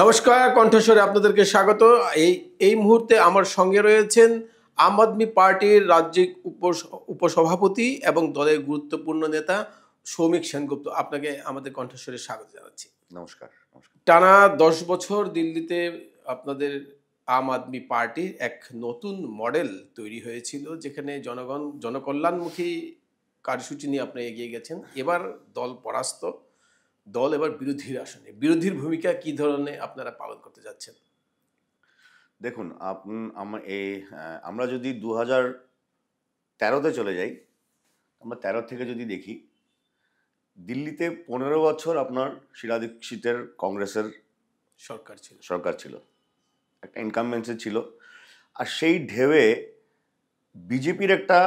নমস্কার, কণ্ঠস্বরে আপনাদেরকে স্বাগত। এই এই মুহূর্তে আমার সঙ্গে রয়েছেন আম আদমি পার্টির রাজ্যিক উপসভাপতি এবং দলের গুরুত্বপূর্ণ নেতা সৌমিক সেনগুপ্ত। আপনাকে আমাদের কণ্ঠস্বরে স্বাগত জানাচ্ছি। নমস্কার। নমস্কার। টানা 10 বছর দিল্লিতে আপনাদের আম আদমি পার্টির এক নতুন মডেল তৈরি হয়েছিল, যেখানে জনকল্যাণমুখী কার্যসূচি নিয়ে আপনি এগিয়ে গেছেন। এবার দল পরাস্ত, দল এবার বিরোধীর আসনে। বিরোধীর ভূমিকা কি ধরনের আপনারা পালন করতে যাচ্ছেন? দেখুন, আমরা যদি 2013-তে চলে যাই, আমরা 13 থেকে যদি দেখি, দিল্লিতে 15 বছর আপনার শীলা দীক্ষিতের কংগ্রেসের সরকার ছিল, একটা ইনকামবেন্সি ছিল। আর সেই ঢেউয়ে বিজেপির একটা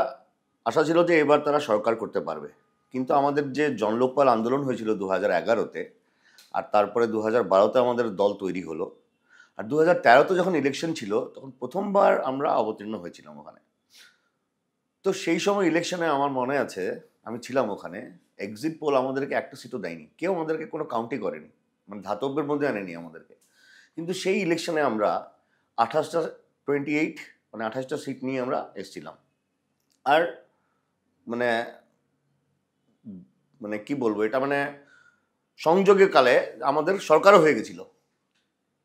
আশা ছিল যে এবার তারা সরকার করতে পারবে। কিন্তু আমাদের যে জনলোকপাল আন্দোলন হয়েছিল 2011-তে, আর তারপরে 2012-তে আমাদের দল তৈরি হলো, আর 2013-তে যখন ইলেকশন ছিল তখন প্রথমবার আমরা অবতীর্ণ হয়েছিলাম ওখানে। তো সেই সময় ইলেকশনে আমার মনে আছে, আমি ছিলাম ওখানে। এক্সিট পোল আমাদেরকে একটা সিটও দেয়নি, কেউ আমাদেরকে কোনো কাউন্টই করেনি, মানে ধাতব্যের মধ্যে আনেনি আমাদেরকে। কিন্তু সেই ইলেকশনে আমরা 28টা সিট নিয়ে আমরা এসেছিলাম। আর মানে মানে কি বলবো, এটা মানে সংযোগের কালে আমাদের সরকারও হয়ে গেছিল,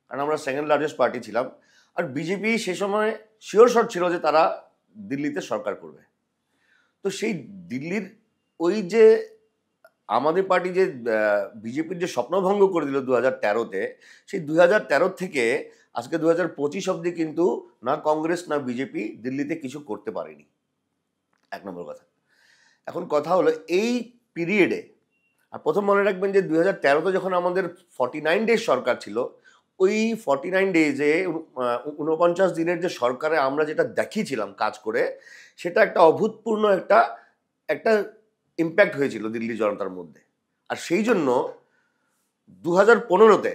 কারণ আমরা সেকেন্ড লার্জেস্ট পার্টি ছিলাম। আর বিজেপি সে সময় শিওর শট ছিল যে তারা দিল্লিতে সরকার করবে। তো সেই দিল্লির ওই যে আমাদের পার্টি যে বিজেপির যে স্বপ্নভঙ্গ করে দিল 2013-তে, সেই 2013 থেকে আজকে 2025 অবধি কিন্তু না কংগ্রেস না বিজেপি দিল্লিতে কিছু করতে পারেনি। এক নম্বর কথা। এখন কথা হলো এই পিরিয়ডে, আর প্রথম মনে রাখবেন যে 2013-তে যখন আমাদের 49 ডেজ সরকার ছিল, ওই 49 ডেজে 49 দিনের যে সরকারে আমরা যেটা দেখিয়েছিলাম কাজ করে, সেটা একটা অভূতপূর্ণ একটা ইম্প্যাক্ট হয়েছিল দিল্লি জনতার মধ্যে। আর সেই জন্য 2015-তে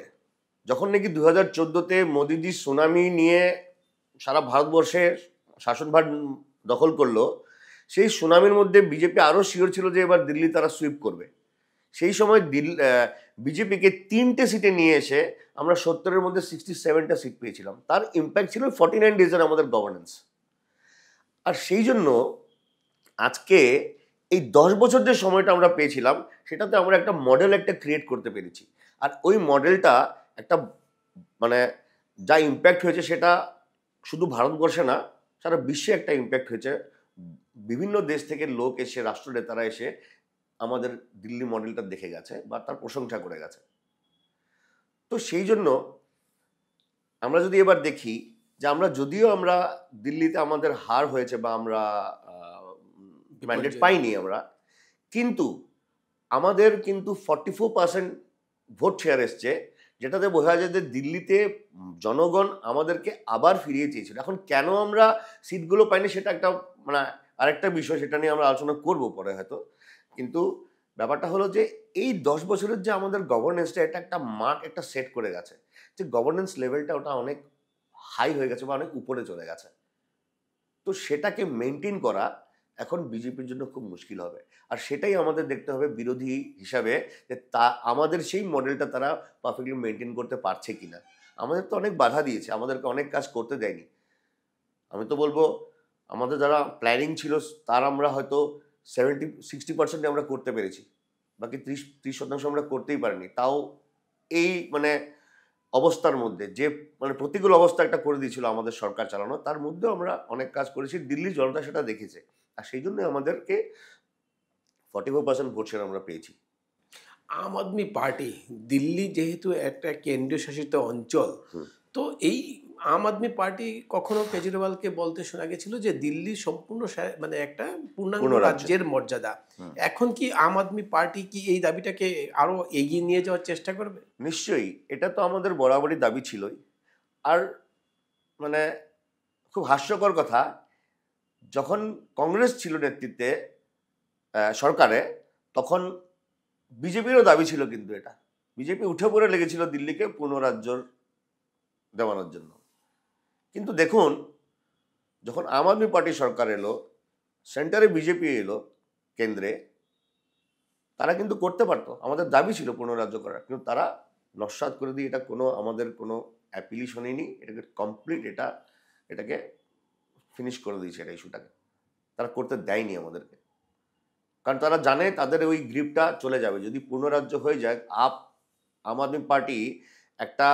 যখন নাকি 2014-তে মোদিজি সুনামি নিয়ে সারা ভারতবর্ষে শাসনভার দখল করলো, সেই সুনামির মধ্যে বিজেপি আরও শিওর ছিল যে এবার দিল্লি তারা সুইপ করবে। সেই সময় বিজেপিকে 3টে সিটে নিয়ে এসে আমরা 70-এর মধ্যে 67টা সিট পেয়েছিলাম। তার ইম্প্যাক্ট ছিল 49 ডেজের আমাদের গভর্নেন্স। আর সেই জন্য আজকে এই 10 বছর যে সময়টা আমরা পেয়েছিলাম, সেটাতে আমরা একটা মডেল ক্রিয়েট করতে পেরেছি। আর ওই মডেলটা একটা মানে যা ইম্প্যাক্ট হয়েছে, সেটা শুধু ভারতবর্ষে না, সারা বিশ্বে একটা ইম্প্যাক্ট হয়েছে। বিভিন্ন দেশ থেকে লোক এসে, রাষ্ট্রনেতারা এসে আমাদের দিল্লি মডেলটা দেখে গেছে বা তার প্রশংসা করে গেছে। তো সেই জন্য আমরা যদি এবার দেখি যে যদিও আমরা দিল্লিতে আমাদের হার হয়েছে বা আমরা ম্যান্ডেট পাইনি আমরা, কিন্তু আমাদের কিন্তু 44% ভোট শেয়ার এসছে, যেটাতে বোঝা যায় যে দিল্লিতে জনগণ আমাদেরকে আবার ফিরিয়ে চেয়েছিল। এখন কেন আমরা সিটগুলো পাইনি সেটা একটা আরেকটা বিষয়, সেটা নিয়ে আমরা আলোচনা করবো পরে হয়তো। কিন্তু ব্যাপারটা হলো যে এই 10 বছরের যে আমাদের গভর্নেন্সটা, এটা একটা মার্ক একটা সেট করে গেছে, যে গভর্নেন্স লেভেলটা ওটা অনেক হাই হয়ে গেছে বা অনেক উপরে চলে গেছে। তো সেটাকে মেনটেন করা এখন বিজেপির জন্য খুব মুশকিল হবে। আর সেটাই আমাদের দেখতে হবে বিরোধী হিসাবে, যে আমাদের সেই মডেলটা তারা পারফেক্টলি মেনটেন করতে পারছে কিনা। আমাদের তো অনেক বাধা দিয়েছে, আমাদেরকে অনেক কাজ করতে দেয়নি। আমি তো বলবো, আমাদের যারা প্ল্যানিং ছিল তার আমরা হয়তো 60% আমরা করতে পেরেছি, বাকি 30% আমরা করতেই পারিনি। তাও এই অবস্থার মধ্যে, যে প্রতিকূল অবস্থা একটা করে দিয়েছিল আমাদের সরকার চালানো, তার মধ্যেও আমরা অনেক কাজ করেছি। দিল্লির জনতা সেটা দেখেছে, আর সেই জন্য আমাদেরকে 44% ভোট শেয়ার আমরা পেয়েছি। আম আদমি পার্টি দিল্লি যেহেতু একটা কেন্দ্রীয় শাসিত অঞ্চল, তো এই আম আদমি পার্টি কখনো কেজরিওয়ালকে বলতে শোনা গেছিল যে দিল্লি সম্পূর্ণ একটা পূর্ণাঙ্গ রাজ্যের মর্যাদা। এখন কি আম আদমি পার্টি কি এই দাবিটাকে আরো এগিয়ে নিয়ে যাওয়ার চেষ্টা করবে? নিশ্চয়ই, এটা তো আমাদের বরাবরই দাবি ছিলই। আর খুব হাস্যকর কথা, যখন কংগ্রেস ছিল নেতৃত্বে সরকারে, তখন বিজেপিরও দাবি ছিল, কিন্তু এটা বিজেপি উঠে পড়ে লেগেছিল দিল্লিকে পূর্ণ রাজ্য দেওয়ানোর জন্য। কিন্তু দেখুন, যখন আম আদমি পার্টি সরকার এলো, সেন্টারে বিজেপি এলো কেন্দ্রে, তারা কিন্তু করতে পারতো। আমাদের দাবি ছিল পূর্ণ রাজ্য করার, কিন্তু তারা নস্যাৎ করে দিই, এটা কোনো আমাদের কোনো অ্যাপিলই শোনেনি, এটাকে কমপ্লিট এটাকে ফিনিশ করে দিয়েছে এটা ইস্যুটাকে। তারা করতে দেয়নি আমাদেরকে, কারণ তারা জানে তাদের ওই গ্রিপটা চলে যাবে যদি পূর্ণরাজ্য হয়ে যায়। আম আদমি পার্টি একটা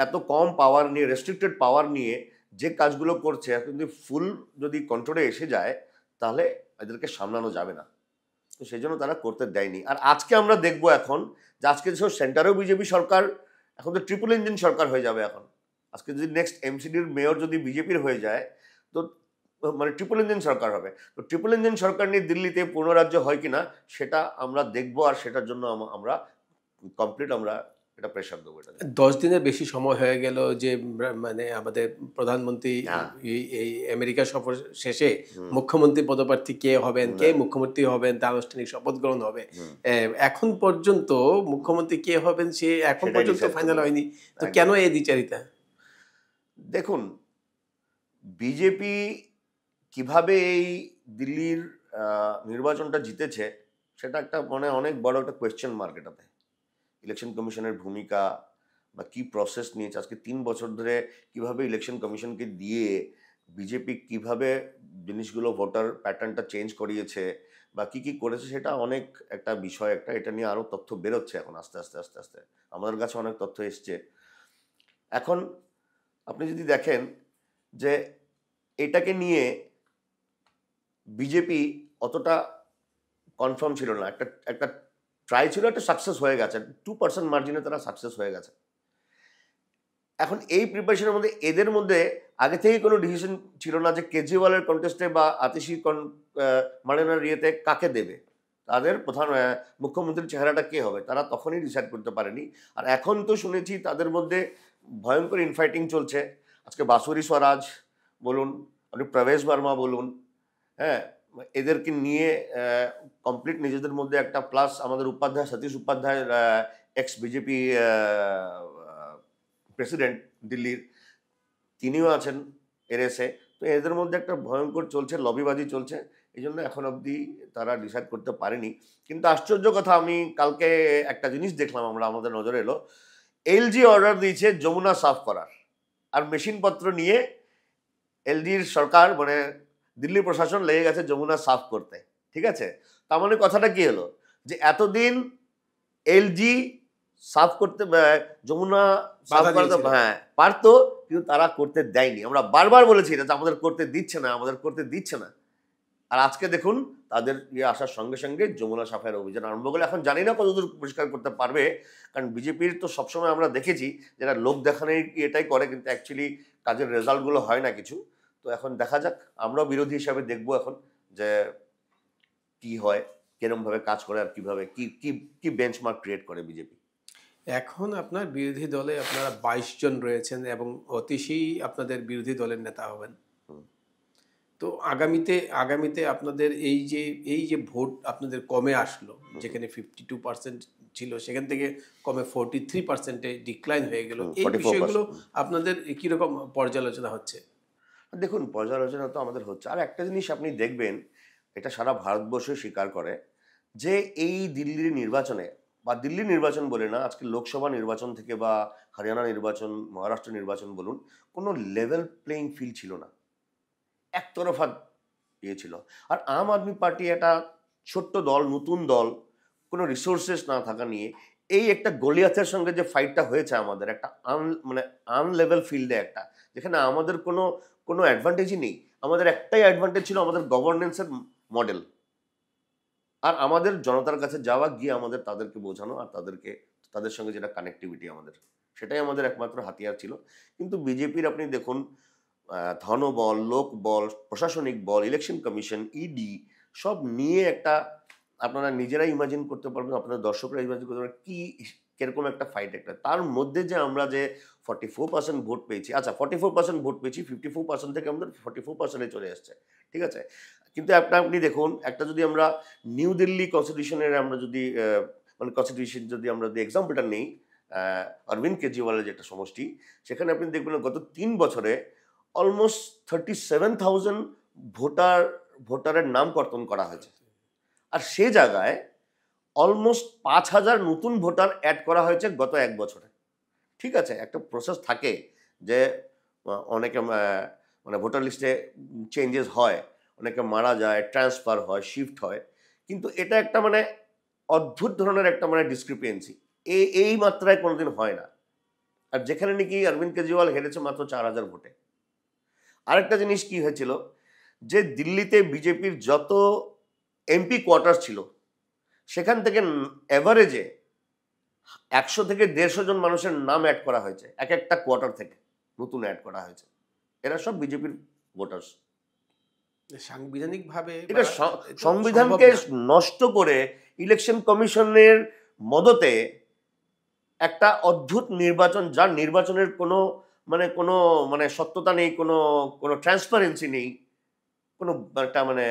এত কম পাওয়ার নিয়ে, রেস্ট্রিক্টেড পাওয়ার নিয়ে যে কাজগুলো করছে, এখন যদি ফুল যদি কন্ট্রোলে এসে যায় তাহলে এদেরকে সামলানো যাবে না। তো সেই জন্য তারা করতে দেয়নি। আর আজকে আমরা দেখবো এখন যে আজকে যেসব সেন্টারেও বিজেপি সরকার, এখন তো ট্রিপল ইঞ্জিন সরকার হয়ে যাবে এখন। আজকে যদি নেক্সট এমসিডির মেয়র যদি বিজেপির হয়ে যায়, তো মানে ট্রিপল ইঞ্জিন সরকার হবে। তো ট্রিপল ইঞ্জিন সরকার নিয়ে দিল্লিতে পূর্ণরাজ্য হয় কিনা সেটা আমরা দেখবো, আর সেটার জন্য আমরা কমপ্লিট আমরা এটা প্রেশার দেবো। এটা 10 দিনের বেশি সময় হয়ে গেল যে মানে আমাদের প্রধানমন্ত্রী হ্যাঁ। এই আমেরিকা সফর শেষে মুখ্যমন্ত্রী পদপ্রার্থী কে হবেন, কে মুখ্যমন্ত্রী হবেন, তার আনুষ্ঠানিক শপথ গ্রহণ হবে, এখন পর্যন্ত মুখ্যমন্ত্রী কে হবেন সে এখন সেটাই পর্যন্ত decide ফাইনাল করবে। হয়নি। তো কেন এই দ্বিচারিতা? দেখুন, বিজেপি কিভাবে এই দিল্লির নির্বাচনটা জিতেছে সেটা একটা মানে অনেক বড় একটা কোয়েশ্চেন মার্ক এটাতে। ইলেকশন কমিশনের ভূমিকা বা কি প্রসেস নিয়েছে আজকে 3 বছর ধরে, কিভাবে ইলেকশন কমিশনকে দিয়ে বিজেপি কিভাবে জিনিসগুলো ভোটার প্যাটার্নটা চেঞ্জ করিয়েছে বা কি কি করেছে, সেটা অনেক একটা বিষয়। এটা নিয়ে আরো তথ্য বেরোচ্ছে এখন আস্তে আস্তে আস্তে আস্তে আমাদের কাছে অনেক তথ্য এসছে এখন। আপনি যদি দেখেন যে এটাকে নিয়ে বিজেপি অতটা কনফার্ম ছিল না, একটা একটা ট্রাই ছিল, একটা সাকসেস হয়ে গেছে, 2% মার্জিনে তারা সাকসেস হয়ে গেছে। এখন এই প্রিপারেশনের মধ্যে এদের মধ্যে আগে থেকেই কোনো ডিসিশন ছিল না যে কেজরিওয়ালের কন্টেস্টে বা আতিশি মার্লেনার ইয়েতে কাকে দেবে, তাদের প্রধান মুখ্যমন্ত্রীর চেহারাটা কে হবে, তারা তখনই ডিসাইড করতে পারেনি। আর এখন তো শুনেছি তাদের মধ্যে ভয়ঙ্কর ইনফাইটিং চলছে। আজকে বাসুরি স্বরাজ বলুন, আপনি প্রবেশ বর্মা বলুন, হ্যাঁ, এদেরকে নিয়ে কমপ্লিট নিজেদের মধ্যে একটা, প্লাস আমাদের Upadhyay Satish Upadhyay x BJP president দিল্লির, তিনিও আছেন এরএসএ। তো এদের মধ্যে একটা ভয়ঙ্কর চলছে, লবিবাজি চলছে। এই জন্য এখন অবধি তারা ডিসাইড করতে পারেনি। কিন্তু আশ্চর্য কথা, আমি কালকে একটা জিনিস দেখলাম, আমাদের নজরে এলো, এলজি অর্ডার দিয়েছে যমুনা সাফ করার, আর মেশিনপত্র নিয়ে এলজির সরকার মানে দিল্লি প্রশাসন লেগে গেছে যমুনা সাফ করতে। ঠিক আছে, তার মানে কথাটা কি হলো, যে এতদিন এলজি সাফ করতে, যমুনা সাফ করতে হ্যাঁ পারতো, কিন্তু তারা করতে দেয়নি। আমরা বারবার বলেছি এটা, আমাদের করতে দিচ্ছে না, আমাদের করতে দিচ্ছে না। আর আজকে দেখুন তাদের ইয়ে আসার সঙ্গে সঙ্গে যমুনা সাফাইয়ের অভিযান আরম্ভ করলে। এখন জানি না কতদূর পরিষ্কার করতে পারবে, কারণ বিজেপির তো সবসময় আমরা দেখেছি যেটা লোক দেখানোর এটাই করে, কিন্তু অ্যাকচুয়ালি কাজের রেজাল্টগুলো হয় না কিছু। তো এখন দেখা যাক, আমরাও বিরোধী হিসাবে দেখবো এখন যে কি হয়, কিরমভাবে কাজ করে, আর কিভাবে কি কি কি বেঞ্চমার্ক ক্রিয়েট করে বিজেপি। এখন আপনার বিরোধী দলে আপনারা 22 জন রয়েছেন এবং অতীশই আপনাদের বিরোধী দলের নেতা হবেন। তো আগামীতে আপনাদের এই যে ভোট আপনাদের কমে আসলো, যেখানে 52% ছিল সেখান থেকে কমে 43%-এ ডিক্লাইন হয়ে গেল, এই 44%। বিষয়গুলো আপনাদের কিরকম পর্যালোচনা হচ্ছে? দেখুন, পর্যালোচনা তো আমাদের হচ্ছে। আর একটা জিনিস আপনি দেখবেন, এটা সারা ভারতবর্ষ স্বীকার করে, যে এই দিল্লির নির্বাচনে, বা দিল্লি নির্বাচন বলে না, আজকে লোকসভা নির্বাচন থেকে বা হরিয়ানা নির্বাচন, মহারাষ্ট্র নির্বাচন বলুন, কোনো লেভেল প্লেইং ফিল্ড ছিল না, একতরফা ইয়ে ছিল। আর আম আদমি পার্টি একটা ছোট্ট দল, নতুন দল, কোনো রিসোর্সেস না থাকা নিয়ে এই একটা গলিয়াথের সঙ্গে যে ফাইটটা হয়েছে আমাদের, একটা মানে আনলেভেল ফিল্ডে, একটা যেখানে আমাদের কোনো কোনো অ্যাডভান্টেজই নেই। আমাদের একটাই অ্যাডভান্টেজ ছিল, আমাদের গভর্নেন্সের মডেল, আর আমাদের জনতার কাছে যাওয়া, গিয়ে আমাদের তাদেরকে বোঝানো, আর তাদের সঙ্গে যেটা কানেক্টিভিটি আমাদের, সেটাই আমাদের একমাত্র হাতিয়ার ছিল। কিন্তু বিজেপির আপনি দেখুন, ধনবল, লোকবল, প্রশাসনিক বল, ইলেকশন কমিশন, ইডি, সব নিয়ে একটা, আপনারা নিজেরাই ইমাজিন করতে পারবেন, আপনাদের দর্শকরা ইমাজিন করতে পারবেন কি কিরকম একটা ফাইট। একটা তার মধ্যে যে আমরা যে 44% ভোট পেয়েছি, আচ্ছা 44% ভোট পেয়েছি, 54% থেকে আমাদের 44%-এ চলে আসছে। ঠিক আছে, কিন্তু আপনি দেখুন, একটা যদি আমরা নিউ দিল্লি কনস্টিটিউশনের আমরা যদি মানে কনস্টিটিউশন যদি আমরা এক্সাম্পলটা নেই, অরবিন্দ কেজরিওয়ালের যেটা সমষ্টি, সেখানে আপনি দেখবেন গত 3 বছরে অলমোস্ট 37,000 ভোটারের নাম কর্তন করা হয়েছে। আর সে জায়গায় অলমোস্ট 5,000 নতুন ভোটার অ্যাড করা হয়েছে গত 1 বছরে। ঠিক আছে, একটা প্রসেস থাকে যে অনেকে মানে ভোটার লিস্টে চেঞ্জেস হয়, অনেকে মারা যায়, ট্রান্সফার হয়, শিফট হয়, কিন্তু এটা একটা মানে অদ্ভুত ধরনের একটা মানে ডিসক্রিপেন্সি, এই মাত্রায় কোনোদিন হয় না। আর যেখানে নাকি অরবিন্দ কেজরিওয়াল হেরেছে মাত্র 4,000 ভোটে। আরেকটা জিনিস কি হয়েছিল, যে দিল্লিতে বিজেপির যত এমপি কোয়ার্টার ছিল সেখান থেকে এভারেজে 100 থেকে 150 জন মানুষের নাম অ্যাড করা হয়েছে, এক একটা কোয়ার্টার থেকে নতুন অ্যাড করা হয়েছে। এরা সব বিজেপির ভোটার্স। সাংবিধানিক ভাবে এটা সংবিধানকে নষ্ট করে ইলেকশন কমিশনের মদতে একটা অদ্ভুত নির্বাচন, যার নির্বাচনের কোনো মানে সত্যতা নেই, কোনো ট্রান্সপারেন্সি নেই, কোনো একটা মানে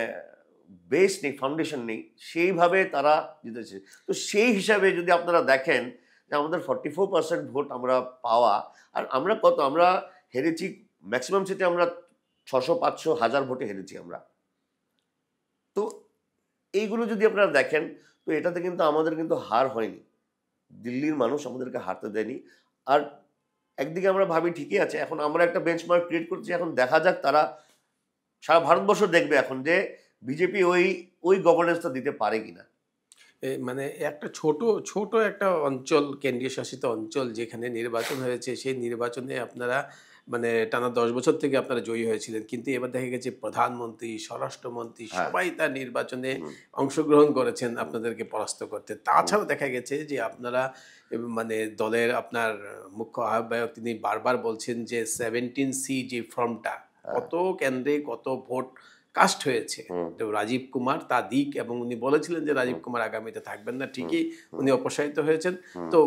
বেস নেই, ফাউন্ডেশন নেই, সেইভাবে তারা জিতেছে। তো সেই হিসাবে যদি আপনারা দেখেন যে আমাদের 44% ভোট আমরা পাওয়া, আর আমরা আমরা হেরেছি ম্যাক্সিমাম সিটে আমরা 600, 500, 1000 ভোটে হেরেছি আমরা। তো এইগুলো যদি আপনারা দেখেন, তো এটাতে কিন্তু আমাদের কিন্তু হার হয়নি, দিল্লির মানুষ আমাদেরকে হারতে দেয়নি। আর একদিকে আমরা ভাবি ঠিকই আছে, এখন আমরা একটা বেঞ্চমার্ক ক্রিয়েট করছি, এখন দেখা যাক তারা সারা ভারতবর্ষ দেখবে এখন যে বিজেপি ওই গভর্নেন্সটা দিতে পারে কিনা। মানে একটা ছোট একটা অঞ্চল, কেন্দ্রীয় শাসিত অঞ্চল যেখানে নির্বাচন হয়েছে, সেই নির্বাচনে আপনারা মানে টানা 10 বছর থেকে আপনারা জয়ী হয়েছিলেন, কিন্তু এবার দেখা গেছে প্রধানমন্ত্রী, স্বরাষ্ট্রমন্ত্রী সবাই তার নির্বাচনে অংশগ্রহণ করেছেন আপনাদেরকে পরাস্ত করতে। তাছাড়াও দেখা গেছে যে আপনারা মানে দলের আপনার মুখ্য আহ্বায়ক তিনি বারবার বলছেন যে 17C যে ফর্মটা, কত কেন্দ্রে কত ভোট কাস্ট হয়েছে, তো রাজীব কুমার তা দিক, এবং উনি বলেছিলেন যে রাজীব কুমার আগামীতে থাকবেন না, ঠিকই উনি অপসারিত হয়েছেন, তো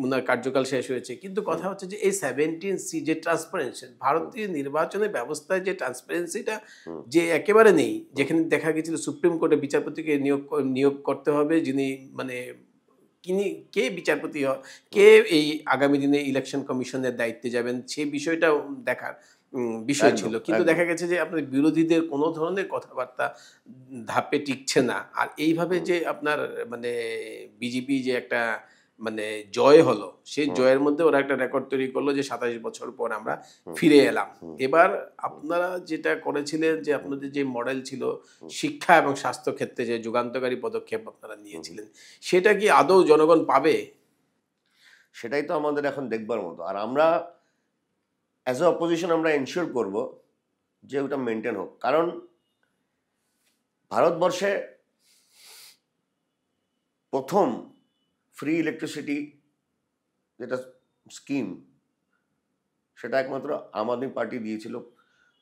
উনার কার্যকাল শেষ হয়েছে। কিন্তু কথা হচ্ছে যে এই 17C যে ট্রান্সপারেন্সি, ভারতীয় নির্বাচনের ব্যবস্থায় যে ট্রান্সপারেন্সিটা যে একেবারে নেই, যেখানে দেখা গেছিল সুপ্রিম কোর্টে বিচারপতিকে নিয়োগ করতে হবে, যিনি মানে কে বিচারপতি কে এই আগামী দিনে ইলেকশন কমিশনের দায়িত্বে যাবেন, সেই বিষয়টা দেখার বিষয় ছিল। কিন্তু দেখা গেছে যে আপনার বিরোধীদের কোনো ধরনের কথাবার্তা ধাপে টিকছে না। আর এইভাবে যে আপনার মানে বিজেপি যে একটা মানে জয় হলো, সেই জয়ের মধ্যে ওরা একটা রেকর্ড তৈরি করলো যে 27 বছর পর আমরা ফিরে এলাম। এবার আপনারা যেটা করেছিলেন, যে আপনাদের যে মডেল ছিল শিক্ষা এবং স্বাস্থ্য ক্ষেত্রে যে যুগান্তকারী পদক্ষেপ আপনারা নিয়েছিলেন, সেটা কি আদৌ জনগণ পাবে? সেটাই তো আমাদের এখন দেখবার মতো। আর আমরা অ্যাজ এ অপোজিশন আমরা এনশিওর করব যে ওটা মেনটেন হোক। কারণ ভারতবর্ষে প্রথম ফ্রি ইলেকট্রিসিটি যেটা স্কিম, সেটা একমাত্র আম আদমি পার্টি দিয়েছিল।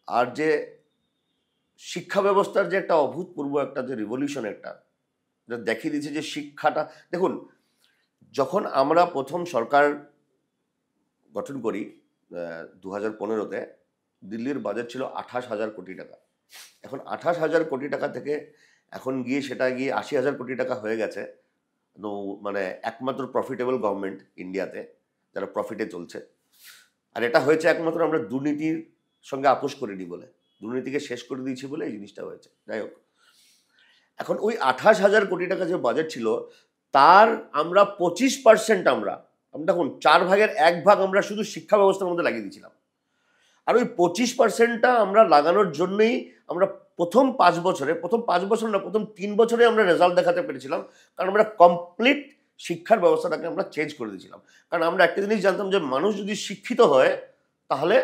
আর যে শিক্ষা ব্যবস্থার যে একটা অভূতপূর্ব একটা যে রিভলিউশন, একটা যেটা দেখিয়ে দিয়েছে যে শিক্ষাটা, দেখুন যখন আমরা প্রথম সরকার গঠন করি 2015-তে, দিল্লির বাজেট ছিল 28,000 কোটি টাকা। এখন 28,000 কোটি টাকা থেকে এখন গিয়ে সেটা গিয়ে 80,000 কোটি টাকা হয়ে গেছে। মানে একমাত্র প্রফিটেবল গভর্নমেন্ট ইন্ডিয়াতে, যারা প্রফিটে চলছে। আর এটা হয়েছে একমাত্র আমরা দুর্নীতির সঙ্গে আপোষ করিনি বলে, দুর্নীতিকে শেষ করে দিয়েছি বলে এই জিনিসটা হয়েছে। যাই হোক, এখন ওই 28,000 কোটি টাকা যে বাজেট ছিল, তার আমরা 25% আমরা দেখুন 4 ভাগের 1 ভাগ আমরা শুধু শিক্ষা ব্যবস্থার মধ্যে লাগিয়ে দিয়েছিলাম। আর ওই 25%টা আমরা লাগানোর জন্যই আমরা প্রথম 5 বছরে, প্রথম 5 বছর না, প্রথম 3 বছরে আমরা রেজাল্ট দেখাতে পেরেছিলাম। কারণ আমরা কমপ্লিট শিক্ষার ব্যবস্থাটাকে আমরা চেঞ্জ করে দিয়েছিলাম। কারণ আমরা একটা জিনিস জানতাম যে মানুষ যদি শিক্ষিত হয় তাহলে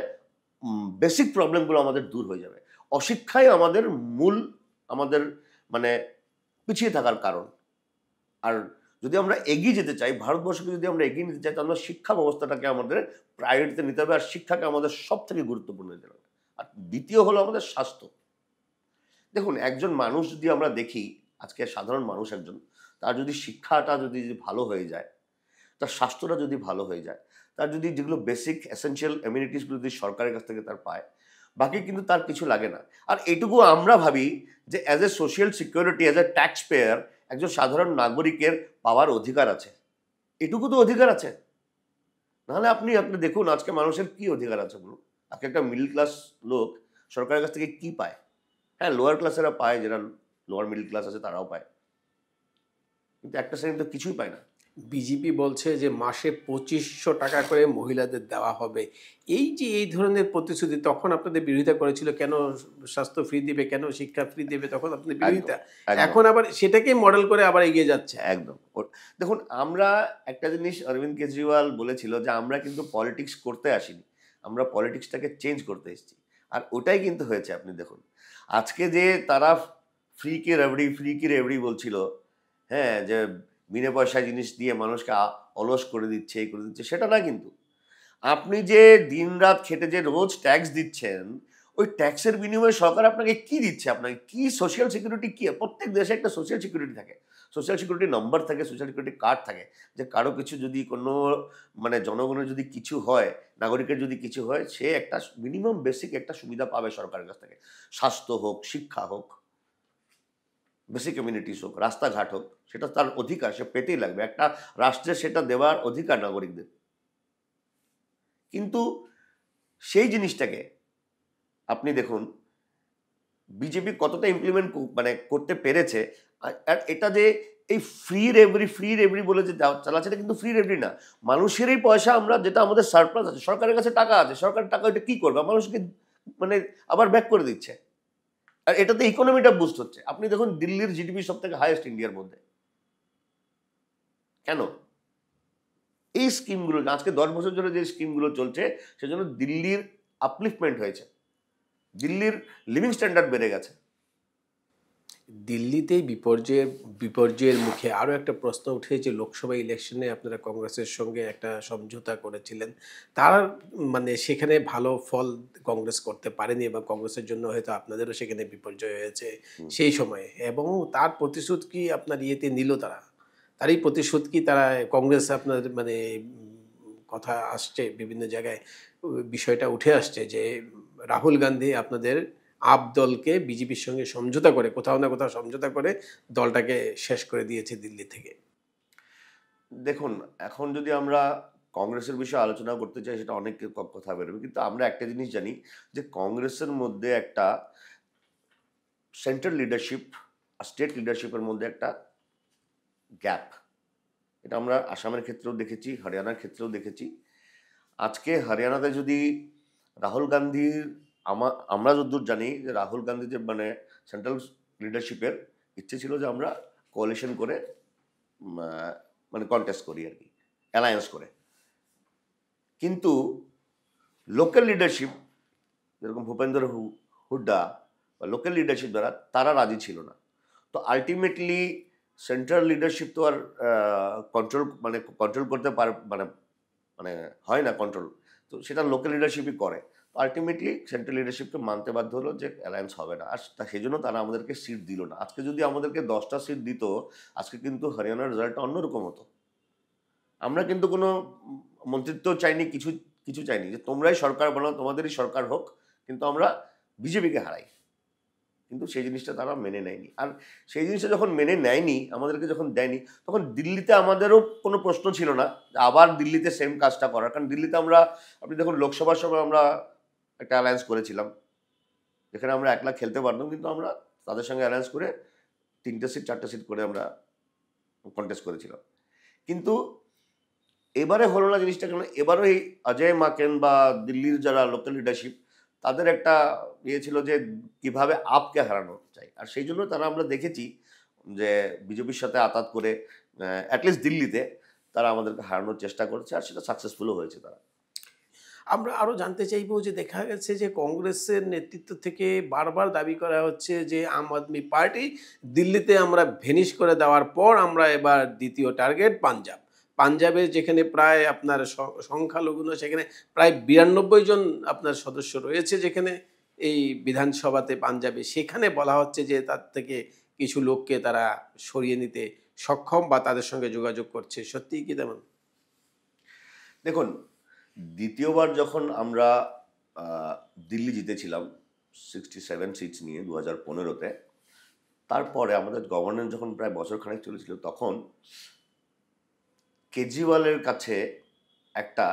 বেসিক প্রবলেমগুলো আমাদের দূর হয়ে যাবে। অশিক্ষাই আমাদের মূল, আমাদের মানে পিছিয়ে থাকার কারণ। আর যদি আমরা এগিয়ে যেতে চাই, ভারতবর্ষকে যদি আমরা এগিয়ে নিতে চাই, তাহলে শিক্ষা ব্যবস্থাটাকে আমাদের প্রায়োরিটিতে নিতে হবে, আর শিক্ষাকে আমাদের সব থেকে গুরুত্বপূর্ণ দিতে হবে। আর দ্বিতীয় হলো আমাদের স্বাস্থ্য। দেখুন একজন মানুষ যদি আমরা দেখি, আজকে সাধারণ মানুষ একজন, তার যদি শিক্ষাটা যদি ভালো হয়ে যায়, তার স্বাস্থ্যটা যদি ভালো হয়ে যায়, তার যদি যেগুলো বেসিক এসেনশিয়াল এমিউনিটিসগুলো যদি সরকারের কাছ থেকে তার পায়, বাকি কিন্তু তার কিছু লাগে না। আর এটুকু আমরা ভাবি যে as a social security, as a tax payer, একজন সাধারণ নাগরিকের পাওয়ার অধিকার আছে। এটুকু তো অধিকার আছে, নাহলে আপনি দেখুন আজকে মানুষের কি অধিকার আছে বলুন। আজকে একটা মিডল ক্লাস লোক সরকারের কাছ থেকে কি পায়? হ্যাঁ, লোয়ার ক্লাসেরা পায়, যারা লোয়ার মিডল ক্লাস আছে তারাও পায়, কিন্তু একটা শ্রেণী তো কিছুই পায় না। বিজেপি বলছে যে মাসে 2500 টাকা করে মহিলাদের দেওয়া হবে। এই যে এই ধরনের প্রতিশ্রুতি, তখন আপনাদের বিরোধিতা করেছিল, কেন স্বাস্থ্য ফ্রি দিবে, কেন শিক্ষা ফ্রি দেবে, তখন আপনাদের একদম, বিরোধিতা। একদম, এখন আবার সেটাকেই মডেল করে আবার এগিয়ে যাচ্ছে। একদম। দেখুন, আমরা একটা জিনিস অরবিন্দ কেজরিওয়াল বলেছিল যে আমরা কিন্তু পলিটিক্স করতে আসিনি, আমরা পলিটিক্সটাকে চেঞ্জ করতে এসেছি। আর ওটাই কিন্তু হয়েছে। আপনি দেখুন, আজকে যে তারা ফ্রি কি রেবড়ি, ফ্রি কি রেবড়ি বলছিল, হ্যাঁ, যে বিনা পয়সায় জিনিস দিয়ে মানুষকে অলস করে দিচ্ছে, এই করে দিচ্ছে, সেটা না কিন্তু। আপনি যে দিনরাত খেটে যে রোজ ট্যাক্স দিচ্ছেন, ওই ট্যাক্সের বিনিময়ে সরকার আপনাকে কি দিচ্ছে? আপনাকে কি সোশ্যাল সিকিউরিটি কি? প্রত্যেক দেশে একটা সোশ্যাল সিকিউরিটি থাকে, সোশ্যাল সিকিউরিটি নম্বর থাকে, সোশ্যাল সিকিউরিটি কার্ড থাকে, যে কারো কিছু যদি কোনো মানে জনগণের যদি কিছু হয়, নাগরিকের যদি কিছু হয়, সে একটা মিনিমাম বেসিক একটা সুবিধা পাবে সরকারের কাছ থেকে। স্বাস্থ্য হোক, শিক্ষা হোক, বেসিক কমিউনিটিস হোক, রাস্তাঘাট হোক, সেটা তার অধিকার, সে পেতেই লাগবে। একটা রাষ্ট্রের সেটা দেওয়ার অধিকার নাগরিকদের। কিন্তু সেই জিনিসটাকে আপনি দেখুন বিজেপি কতটা ইমপ্লিমেন্ট মানে করতে পেরেছে। আর এটা যে এই ফ্রি রেভরি বলে যে চালাচ্ছে, এটা কিন্তু ফ্রি রেভরি না। মানুষেরই পয়সা, আমরা যেটা আমাদের সারপ্লাস আছে, সরকারের কাছে টাকা আছে, সরকারের টাকা ওইটা কি করবে? মানুষকে মানে আবার ব্যাক করে দিচ্ছে। আর এটাতে ইকোনমিটা বুস্ট হচ্ছে। আপনি দেখুন দিল্লির জিডিপি সব থেকে হাইয়েস্ট ইন্ডিয়ার মধ্যে। কেন? এই স্কিমগুলো, আজকে 10 বছর ধরে যে স্কিমগুলো চলছে, সেজন্য দিল্লির আপলিফমেন্ট হয়েছে, দিল্লির লিভিং স্ট্যান্ডার্ড বেড়ে গেছে। দিল্লিতেই বিপর্যয়ের মুখে আরও একটা প্রশ্ন উঠে, যে লোকসভা ইলেকশনে আপনারা কংগ্রেসের সঙ্গে একটা সমঝোতা করেছিলেন, তার মানে সেখানে ভালো ফল কংগ্রেস করতে পারেনি, এবং কংগ্রেসের জন্য হয়তো আপনাদেরও সেখানে বিপর্যয় হয়েছে সেই সময়ে, এবং তার প্রতিশোধ কি আপনার ইয়েতে নিল তারা? তারই প্রতিশোধ কি তারা, কংগ্রেস আপনার মানে কথা আসছে বিভিন্ন জায়গায়, বিষয়টা উঠে আসছে যে রাহুল গান্ধী আপনাদের আপ দলকে বিজেপির সঙ্গে সমঝোতা করে, কোথাও না কোথাও সমঝোতা করে দলটাকে শেষ করে দিয়েছে দিল্লি থেকে। দেখুন, এখন যদি আমরা কংগ্রেসের বিষয়ে আলোচনা করতে চাই, সেটা অনেক কথা বেরোবে। কিন্তু আমরা একটা জিনিস জানি, যে কংগ্রেসের মধ্যে একটা সেন্ট্রাল লিডারশিপ আর স্টেট লিডারশিপের মধ্যে একটা গ্যাপ। এটা আমরা আসামের ক্ষেত্রেও দেখেছি, হরিয়ানার ক্ষেত্রেও দেখেছি। আজকে হরিয়ানাতে যদি রাহুল গান্ধীর, আমরা যতদূর জানি যে রাহুল গান্ধী যে মানে সেন্ট্রাল লিডারশিপের ইচ্ছে ছিল যে আমরা কোয়ালিশন করে মানে কন্টেস্ট করি আর কি, অ্যালায়েন্স করে। কিন্তু লোকাল লিডারশিপ, যেরকম ভূপেন্দ্র হুড্ডা বা লোকাল লিডারশিপ দ্বারা, তারা রাজি ছিল না। তো আলটিমেটলি সেন্ট্রাল লিডারশিপ তো আর কন্ট্রোল করতে পারে মানে মানে হয় না কন্ট্রোল, তো সেটা লোকাল লিডারশিপই করে। তো আলটিমেটলি সেন্ট্রাল লিডারশিপকে মানতে বাধ্য হলো যে অ্যালায়েন্স হবে না, আর সেই জন্য তারা আমাদেরকে সিট দিল না। আজকে যদি আমাদেরকে 10টা সিট দিত, আজকে কিন্তু হরিয়ানার রেজাল্টটা অন্যরকম হতো। আমরা কিন্তু কোনো মন্ত্রিত্ব চাইনি, কিছু কিছু চাইনি, যে তোমরাই সরকার বানাও, তোমাদেরই সরকার হোক, কিন্তু আমরা বিজেপিকে হারাই। কিন্তু সেই জিনিসটা তারা মেনে নেয়নি। আর সেই জিনিসটা যখন মেনে নেয়নি, আমাদেরকে যখন দেয়নি, তখন দিল্লিতে আমাদেরও কোনো প্রশ্ন ছিল না আবার দিল্লিতে সেম কাজটা করার। কারণ দিল্লিতে আমরা, আপনি দেখুন লোকসভার সময় আমরা একটা অ্যালায়েন্স করেছিলাম, যেখানে আমরা একলা খেলতে পারতাম, কিন্তু আমরা তাদের সঙ্গে অ্যালায়েন্স করে 3টে সিট 4টে সিট করে আমরা কন্টেস্ট করেছিলাম। কিন্তু এবারে হলো না জিনিসটা। কেন? এবারও এই অজয় মাকেন বা দিল্লির যারা লোকাল লিডারশিপ, তাদের একটা ইয়ে ছিল যে কিভাবে আপকে হারানো চাই। আর সেই জন্য তারা, আমরা দেখেছি যে বিজেপির সাথে আতাত করে অ্যাটলিস্ট দিল্লিতে তারা আমাদেরকে হারানোর চেষ্টা করেছে, আর সেটা সাকসেসফুলও হয়েছে তারা। আমরা আরও জানতে চাইবো, যে দেখা গেছে যে কংগ্রেসের নেতৃত্ব থেকে বারবার দাবি করা হচ্ছে যে আম আদমি পার্টি দিল্লিতে আমরা ভেনিশ করে দেওয়ার পর আমরা এবার দ্বিতীয় টার্গেট পাঞ্জাব। পাঞ্জাবে যেখানে প্রায় আপনার সংখ্যালঘু, সেখানে প্রায় 92 জন আপনার সদস্য রয়েছে, যেখানে এই বিধানসভাতে পাঞ্জাবে, সেখানে বলা হচ্ছে যে তার থেকে কিছু লোককে তারা সরিয়ে নিতে সক্ষম বা তাদের সঙ্গে যোগাযোগ করছে। সত্যিই কি তেমন? দেখুন, দ্বিতীয়বার যখন আমরা দিল্লি জিতেছিলাম 67 সিটস নিয়ে 2015-তে, তারপরে আমাদের গভর্নমেন্ট যখন প্রায় বছর খানেক চলেছিল, তখন কেজরিওয়ালের কাছে একটা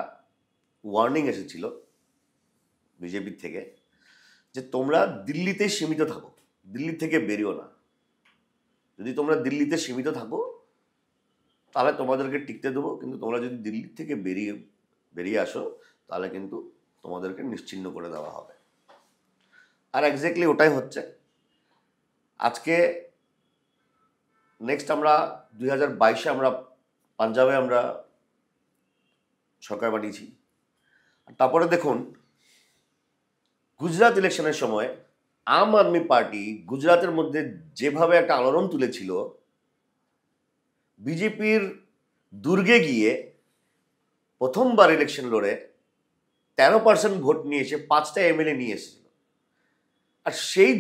ওয়ার্নিং এসেছিল বিজেপির থেকে, যে তোমরা দিল্লিতে সীমিত থাকো, দিল্লি থেকে বেরিও না। যদি তোমরা দিল্লিতে সীমিত থাকো, তাহলে তোমাদেরকে টিকতে দেবো, কিন্তু তোমরা যদি দিল্লি থেকে বেরিয়ে আসো তাহলে কিন্তু তোমাদেরকে নিশ্চিহ্ন করে দেওয়া হবে। আর এক্স্যাক্টলি ওটাই হচ্ছে। আজকে নেক্সট আমরা 2022-এ আমরা পাঞ্জাবে আমরা সরকার বানিয়েছি। তারপরে দেখুন গুজরাট ইলেকশনের সময় আম আদমি পার্টি গুজরাটের মধ্যে যেভাবে একটা আলোড়ন তুলেছিল, বিজেপির দুর্গে গিয়ে প্রথমবার ইলেকশন লড়ে 13% ভোট নিয়ে এসে 5টা এমএলএ নিয়ে এসেছিল। আর সেই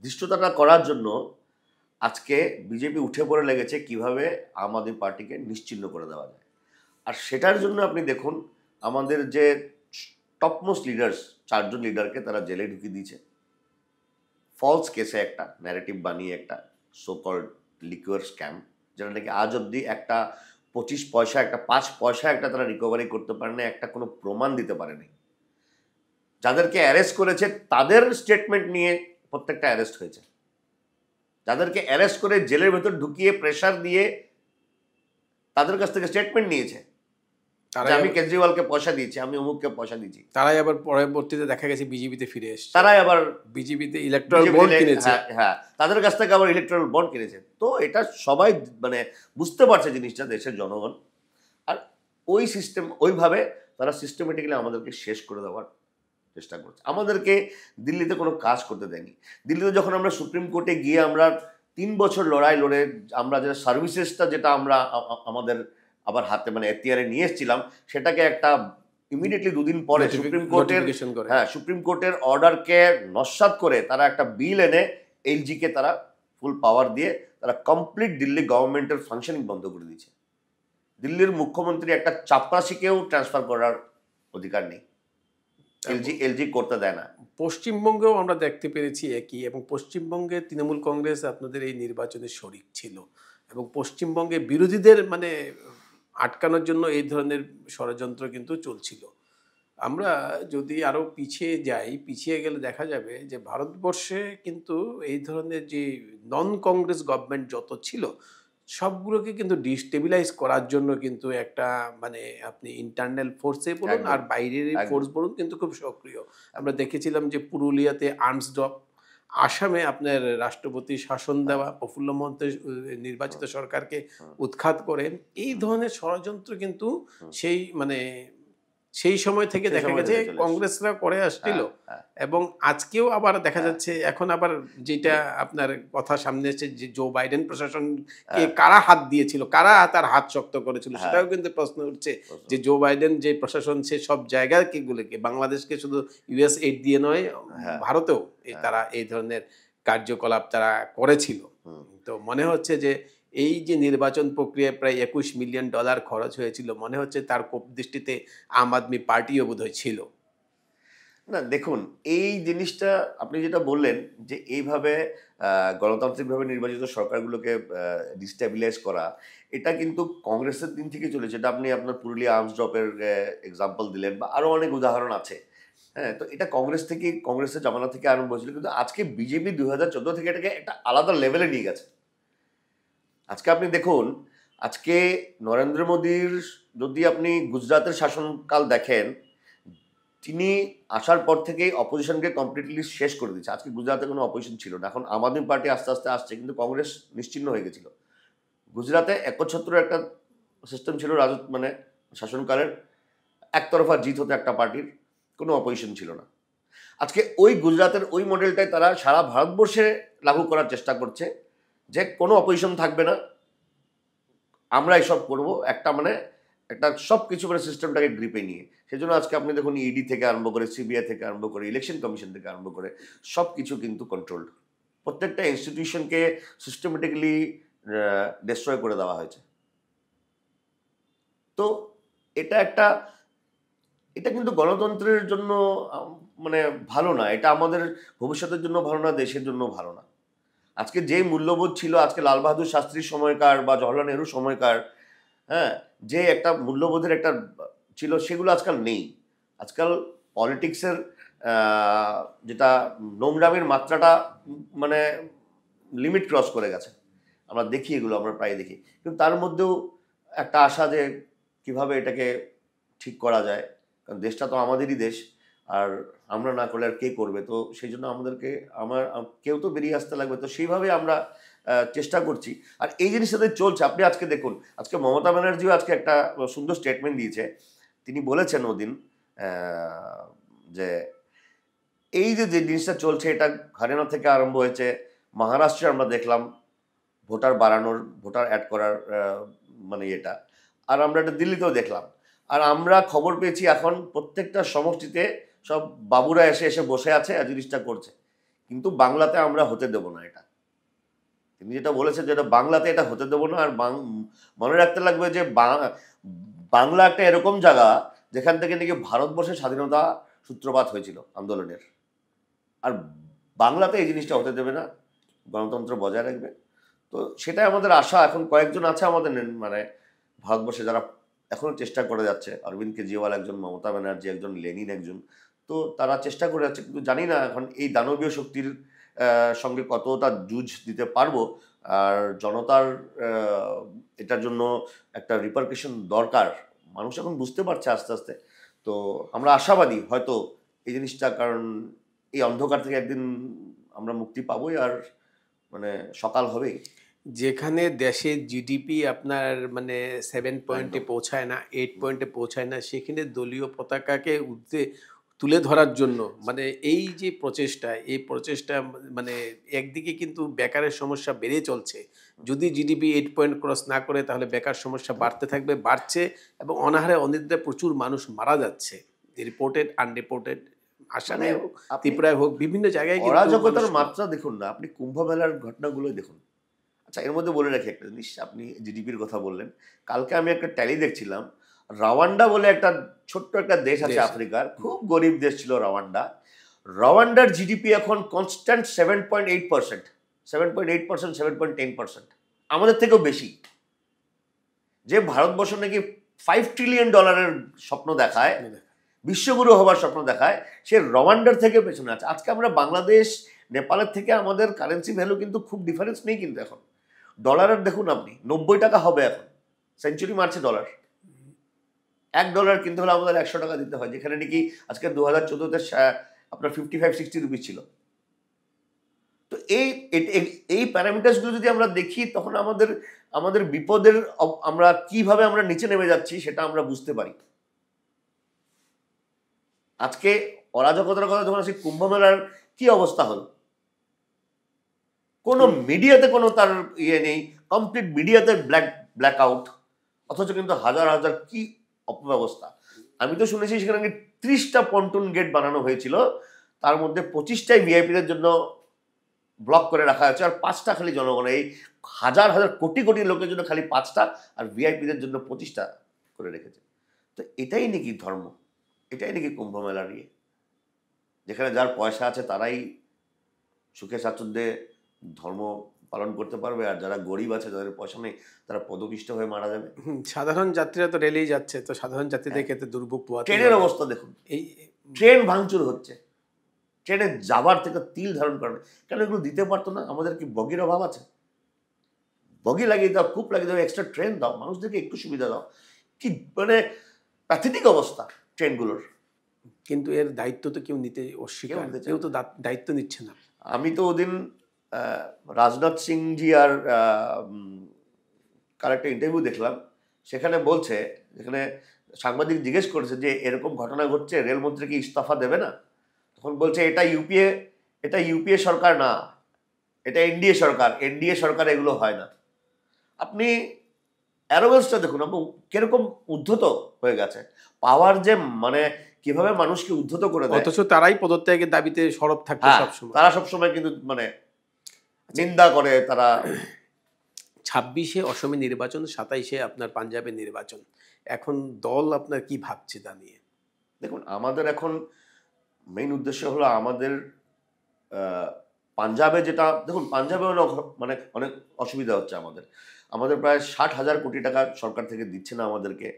ধৃষ্টতাটা করার জন্য আজকে বিজেপি উঠে পড়ে লেগেছে কিভাবে আম আদমি পার্টিকে নিশ্চিহ্ন করে দেওয়া যায়। আর সেটার জন্য আপনি দেখুন আমাদের যে টপমোস্ট লিডার্স 4জন লিডারকে তারা জেলে ঢুকিয়ে দিয়েছে ফলস কেসে, একটা ন্যারেটিভ বানিয়ে, একটা সো কল্ড লিকুয়ার স্ক্যাম, যেটা নাকি আজ অব্দি একটা 25 পয়সা, একটা 5 পয়সা একটা তারা রিকভারি করতে পারেনি, একটা কোনো প্রমাণ দিতে পারেনি। যাদেরকে অ্যারেস্ট করেছে তাদের স্টেটমেন্ট নিয়ে প্রত্যেকটা অ্যারেস্ট হয়েছে। যাদেরকে অ্যারেস্ট করে জেলের ভেতর ঢুকিয়ে প্রেশার দিয়ে তাদের কাছ থেকে স্টেটমেন্ট নিয়েছে, আমি কেজরিওয়ালকে পয়সা দিয়েছি, আমি অমুককে পয়সা দিয়েছি। তারাই আবার পরবর্তীতে দেখা গেছে বিজেপিতে ফিরে এসেছে, তারাই আবার বিজেপিতে ইলেকট্রাল বন্ড কিনেছে। হ্যাঁ, তাদের কাছ থেকে আবার ইলেকট্রাল বন্ড কিনেছে। তো এটা সবাই মানে বুঝতে পারছে জিনিসটা, দেশের জনগণ। আর ওই সিস্টেম ওইভাবে তারা সিস্টেমেটিক্যালি আমাদেরকে শেষ করে দেওয়ার চেষ্টা করছে। আমাদেরকে দিল্লিতে কোনো কাজ করতে দেয়নি। দিল্লিতে যখন আমরা সুপ্রিম কোর্টে গিয়ে আমরা 3 বছর লড়াই লড়ে আমরা যে সার্ভিসেসটা যেটা আমরা আমাদের আবার হাতে মানে এখতিয়ারে নিয়ে এসেছিলাম, সেটাকে একটা ইমিডিয়েটলি 2 দিন পরে সুপ্রিম কোর্টের অর্ডারকে নস্যাৎ করে তারা একটা বিল এনে এলজিকে তারা ফুল পাওয়ার দিয়ে তারা কমপ্লিট দিল্লি গভর্নমেন্টের ফাংশনিং বন্ধ করে দিয়েছে। দিল্লির মুখ্যমন্ত্রী একটা চাপরাশিকেও ট্রান্সফার করার অধিকার নেই, এলজি করতে দেয় না। পশ্চিমবঙ্গেও আমরা দেখতে পেরেছি একই, এবং পশ্চিমবঙ্গে তৃণমূল কংগ্রেস আপনাদের এই নির্বাচনে শরিক ছিল, এবং পশ্চিমবঙ্গে বিরোধীদের মানে আটকানোর জন্য এই ধরনের ষড়যন্ত্র কিন্তু চলছিল। আমরা যদি আরও পিছিয়ে গেলে দেখা যাবে যে ভারতবর্ষে কিন্তু এই ধরনের যে নন কংগ্রেস গভর্নমেন্ট যত ছিল সবগুলোকে কিন্তু ডিস্টেবিলাইজ করার জন্য কিন্তু একটা মানে আপনি ইন্টারনাল ফোর্সে বলুন আর বাইরের ফোর্স বলুন কিন্তু খুব সক্রিয়। আমরা দেখেছিলাম যে পুরুলিয়াতে আর্মস ড্রপ, আসামে আপনার রাষ্ট্রপতি শাসন দেওয়া, প্রফুল্ল মহন্তের নির্বাচিত সরকারকে উৎখাত করেন। এই ধরনের ষড়যন্ত্র কিন্তু সেই মানে সেই সময় থেকে দেখা গেছে কংগ্রেসরা করে আসছিল, এবং আজকেও আবার দেখা যাচ্ছে। এখন আবার যেটা আপনার কথা সামনে এসেছে যে জো বাইডেন প্রশাসনকে কারা হাত দিয়েছিল, কারা তার হাত শক্ত করেছিল, সেটাও কিন্তু প্রশ্ন উঠছে যে জো বাইডেন যে প্রশাসন সে সব জায়গাকে গুলোকে বাংলাদেশকে শুধু ইউএস এইড দিয়ে নয় ভারতেও তারা এই ধরনের কার্যকলাপ তারা করেছিল। তো মনে হচ্ছে যে এই যে নির্বাচন প্রক্রিয়ায় প্রায় $21 মিলিয়ন খরচ হয়েছিল, মনে হচ্ছে তার কোপ দৃষ্টিতে আম আদমি পার্টিও বোধহয় ছিল না। দেখুন এই জিনিসটা আপনি যেটা বললেন যে এইভাবে গণতান্ত্রিকভাবে নির্বাচিত সরকারগুলোকে ডিস্টেবিলাইজ করা, এটা কিন্তু কংগ্রেসের দিন থেকে চলেছে। এটা আপনি আপনার পুরুলিয়া আর্মস ড্রপের এক্সাম্পল দিলেন, বা আরও অনেক উদাহরণ আছে। হ্যাঁ, তো এটা কংগ্রেসের জামানা থেকে আরম্ভ হয়েছিল, কিন্তু আজকে বিজেপি 2014 থেকে এটাকে একটা আলাদা লেভেলে নিয়ে গেছে। আজকে আপনি দেখুন, আজকে নরেন্দ্র মোদীর যদি আপনি গুজরাতের শাসনকাল দেখেন, তিনি আসার পর থেকেই অপোজিশনকে কমপ্লিটলি শেষ করে দিচ্ছে। আজকে গুজরাতে কোনো অপোজিশন ছিল না। এখন আম আদমি পার্টি আস্তে আস্তে আসছে, কিন্তু কংগ্রেস নিশ্চিহ্ন হয়ে গেছিল। গুজরাতে একচ্ছত্র একটা সিস্টেম ছিল, মানে শাসনকালের একতরফা জিত হতো একটা পার্টির, কোনো অপোজিশন ছিল না। আজকে ওই গুজরাতের ওই মডেলটাই তারা সারা ভারতবর্ষে লাগু করার চেষ্টা করছে, যে কোনো অপোজিশন থাকবে না, আমরা এসব করবো, একটা মানে একটা সব কিছু মানে সিস্টেমটাকে গ্রিপে নিয়ে। সেজন্য আজকে আপনি দেখুন ইডি থেকে আরম্ভ করে, সিবিআই থেকে আরম্ভ করে, ইলেকশন কমিশন থেকে আরম্ভ করে সব কিছু কিন্তু কন্ট্রোলড। প্রত্যেকটা ইনস্টিটিউশনকে সিস্টেমেটিক্যালি ডিস্ট্রয় করে দেওয়া হয়েছে। তো এটা কিন্তু গণতন্ত্রের জন্য মানে ভালো না। এটা আমাদের ভবিষ্যতের জন্য ভালো না, দেশের জন্য ভালো না। আজকে যে মূল্যবোধ ছিল আজকে লাল বাহাদুর শাস্ত্রীর সময়কার বা জওহরলাল নেহরুর সময়কার, হ্যাঁ, যে একটা মূল্যবোধের একটা ছিল, সেগুলো আজকাল নেই। আজকাল পলিটিক্সের যেটা নোংরামের মাত্রাটা মানে লিমিট ক্রস করে গেছে। আমরা দেখি এগুলো, আমরা প্রায় দেখি, কিন্তু তার মধ্যেও একটা আশা যে কিভাবে এটাকে ঠিক করা যায়, কারণ দেশটা তো আমাদেরই দেশ, আর আমরা না করলে আর কে করবে? তো সেই জন্য আমাদেরকে কেউ তো বেরিয়ে আসতে লাগবে, তো সেইভাবে আমরা চেষ্টা করছি। আর এই জিনিসটাতে চলছে। আপনি আজকে দেখুন, আজকে মমতা ব্যানার্জিও আজকে একটা সুন্দর স্টেটমেন্ট দিয়েছে। তিনি বলেছেন ওদিন যে এই যে জিনিসটা চলছে, এটা হরিয়ানা থেকে আরম্ভ হয়েছে, মহারাষ্ট্রে আমরা দেখলাম ভোটার বাড়ানোর, ভোটার অ্যাড করার মানে এটা, আর আমরা এটা দিল্লিতেও দেখলাম। আর আমরা খবর পেয়েছি এখন প্রত্যেকটা সমষ্টিতে সব বাবুরা এসে এসে বসে আছে আর জিনিসটা করছে, কিন্তু বাংলাতে আমরা হতে দেব না এটা। তিনি যেটা বলেছেন যে এটা বাংলাতে এটা হতে দেবো না। আর মনে রাখতে লাগবে যে বাংলা একটা এরকম জায়গা যেখান থেকে নাকি ভারতবর্ষের স্বাধীনতা সূত্রপাত হয়েছিল আন্দোলনের, আর বাংলাতে এই জিনিসটা হতে দেবে না, গণতন্ত্র বজায় রাখবে। তো সেটাই আমাদের আশা। এখন কয়েকজন আছে আমাদের মানে ভারতবর্ষে যারা এখনো চেষ্টা করে যাচ্ছে, অরবিন্দ কেজরিওয়াল একজন, মমতা ব্যানার্জি একজন, লেনিন একজন, তো তারা চেষ্টা করে যাচ্ছে, কিন্তু জানি না এখন এই দানবীয় শক্তির সঙ্গে কতটা যুঝ দিতে পারবো। আর জনতার এটার জন্য একটা রিপারকেশন দরকার, মানুষ এখন বুঝতে পারছে আস্তে আস্তে। তো আমরা আশাবাদী হয়তো এই জিনিসটা, কারণ এই অন্ধকার থেকে একদিন আমরা মুক্তি পাবোই, আর মানে সকাল হবেই। যেখানে দেশের জিডিপি আপনার মানে 7 পয়েন্টে পৌঁছায় না, 8 পয়েন্টে পৌঁছায় না, সেখানে দলীয় পতাকাকে তুলে ধরার জন্য মানে এই যে প্রচেষ্টা, এই প্রচেষ্টা মানে একদিকে কিন্তু বেকারের সমস্যা বেড়ে চলছে। যদি জিডিপি 8 পয়েন্ট ক্রস না করে তাহলে বেকার সমস্যা বাড়তে থাকবে, বাড়ছে, এবং অনাহারে অনিদ্রায় প্রচুর মানুষ মারা যাচ্ছে, রিপোর্টেড আনরিপোর্টেড। আসামে হোক, ত্রিপুরায় হোক, বিভিন্ন জায়গায় অরাজকতার মাত্রা দেখুন না, আপনি কুম্ভ মেলার ঘটনাগুলোই দেখুন। আচ্ছা, এর মধ্যে বলে রাখি একটা জিনিস, আপনি জিডিপির কথা বললেন, কালকে আমি একটা ট্যালি দেখছিলাম, রাওয়ান্ডা বলে একটা ছোট্ট একটা দেশ আছে আফ্রিকার, খুব গরিব দেশ ছিল রাওয়ান্ডা। রাওয়ান্ডার জিডিপি এখন কনস্ট্যান্ট 7.8%, 7.8%, 7.10%, আমাদের থেকেও বেশি। যে ভারতবর্ষ নাকি $5 ট্রিলিয়ন স্বপ্ন দেখায়, বিশ্বগুরু হবার স্বপ্ন দেখায়, সে রওয়ান্ডার থেকে পেছনে আছে। আজকে আমরা বাংলাদেশ, নেপালের থেকে আমাদের কারেন্সি ভ্যালু কিন্তু খুব ডিফারেন্স নেই কিন্তু এখন। ডলারের দেখুন আপনি 90 টাকা হবে এখন, সেঞ্চুরি মারছে ডলার। $1 কিনতে হলে আমাদের 100 টাকা দিতে হয়, যেখানে নাকি আজকে 2014-তে আপনার 55-60 রুপি ছিল। তো এই প্যারামিটার্সগুলো যদি আমরা দেখি, তখন আমাদের বিপদের আমরা কিভাবে আমরা নিচে নেমে যাচ্ছি সেটা আমরা বুঝতে পারি। আজকে অরাজকতার কথা যখন আসি, কুম্ভ মেলার কি অবস্থা হলো, কোনো মিডিয়াতে কোনো তার ইয়ে নেই, কমপ্লিট মিডিয়াতে ব্ল্যাক আউট, অথচ কিন্তু হাজার হাজার কি অপব্যবস্থা। আমি তো শুনেছি সেখানে 30টা পন্টুন গেট বানানো হয়েছিল, তার মধ্যে 25টাই ভিআইপিদের জন্য ব্লক করে রাখা হয়েছে, আর 5টা খালি জনগণ। এই হাজার হাজার কোটি কোটি লোকের জন্য খালি 5টা, আর ভিআইপিদের জন্য 25টা করে রেখেছে। তো এটাই নাকি ধর্ম? এটাই নাকি কুম্ভ মেলার ইয়ে, যেখানে যার পয়সা আছে তারাই সুখে স্বাচ্ছন্দ্যে ধর্ম পালন করতে পারবে, আর যারা গরিব আছে, যাদের পয়সা নেই, তারা পদপিষ্ট হয়ে মারা যাবে। সাধারণ যাত্রীরা তো রেলেই যাচ্ছে, তো সাধারণ যাত্রীদের ক্ষেত্রে দুর্ভোগ পোহাতে। ট্রেনের অবস্থা দেখুন, এই ট্রেন ভাঙচুর হচ্ছে, ট্রেনে যাবার থেকে তিল ধারণ করবে। কেন এগুলো দিতে পারতো না? আমাদের কি বগির অভাব আছে? বগি লাগিয়ে দাও, খুব লাগিয়ে দাও, এক্সট্রা ট্রেন দাও, মানুষদেরকে একটু সুবিধা দাও। কি মানে প্যাথেটিক অবস্থা ট্রেনগুলোর। কিন্তু এর দায়িত্ব তো কেউ নিতে অস্বীকার, কেউ তো দায়িত্ব নিচ্ছে না। আমি তো ওদিন রাজনাথ সিংজি আর কার একটা ইন্টারভিউ দেখলাম, সেখানে বলছে, যেখানে সাংবাদিক জিজ্ঞেস করেছে যে এরকম ঘটনা ঘটছে, রেলমন্ত্রী কি ইস্তফা দেবে না? তখন বলছে এটা ইউপিএ সরকার না, এটা এনডিএ সরকার, এনডিএ সরকার এগুলো হয় না। আপনি অ্যারোগেন্সটা দেখুন, আপনি কিরকম উদ্ধত হয়ে গেছে, পাওয়ার যে মানে কিভাবে মানুষকে উদ্ধত করে দেয়, অথচ তারাই পদত্যাগের দাবিতে সরব থাকে সবসময়। তারা সবসময় কিন্তু মানে নিন্দা করে। তারা 26-এ অসমে নির্বাচন, 27-এ আপনার পাঞ্জাবে নির্বাচন, এখন দল আপনার কি ভাবছে তা নিয়ে? দেখুন, আমাদের এখন মেইন উদ্দেশ্য হলো আমাদের পাঞ্জাবে যেটা, দেখুন পাঞ্জাবে মানে অনেক অসুবিধা হচ্ছে আমাদের প্রায় 60,000 কোটি টাকা সরকার থেকে দিচ্ছে না আমাদেরকে,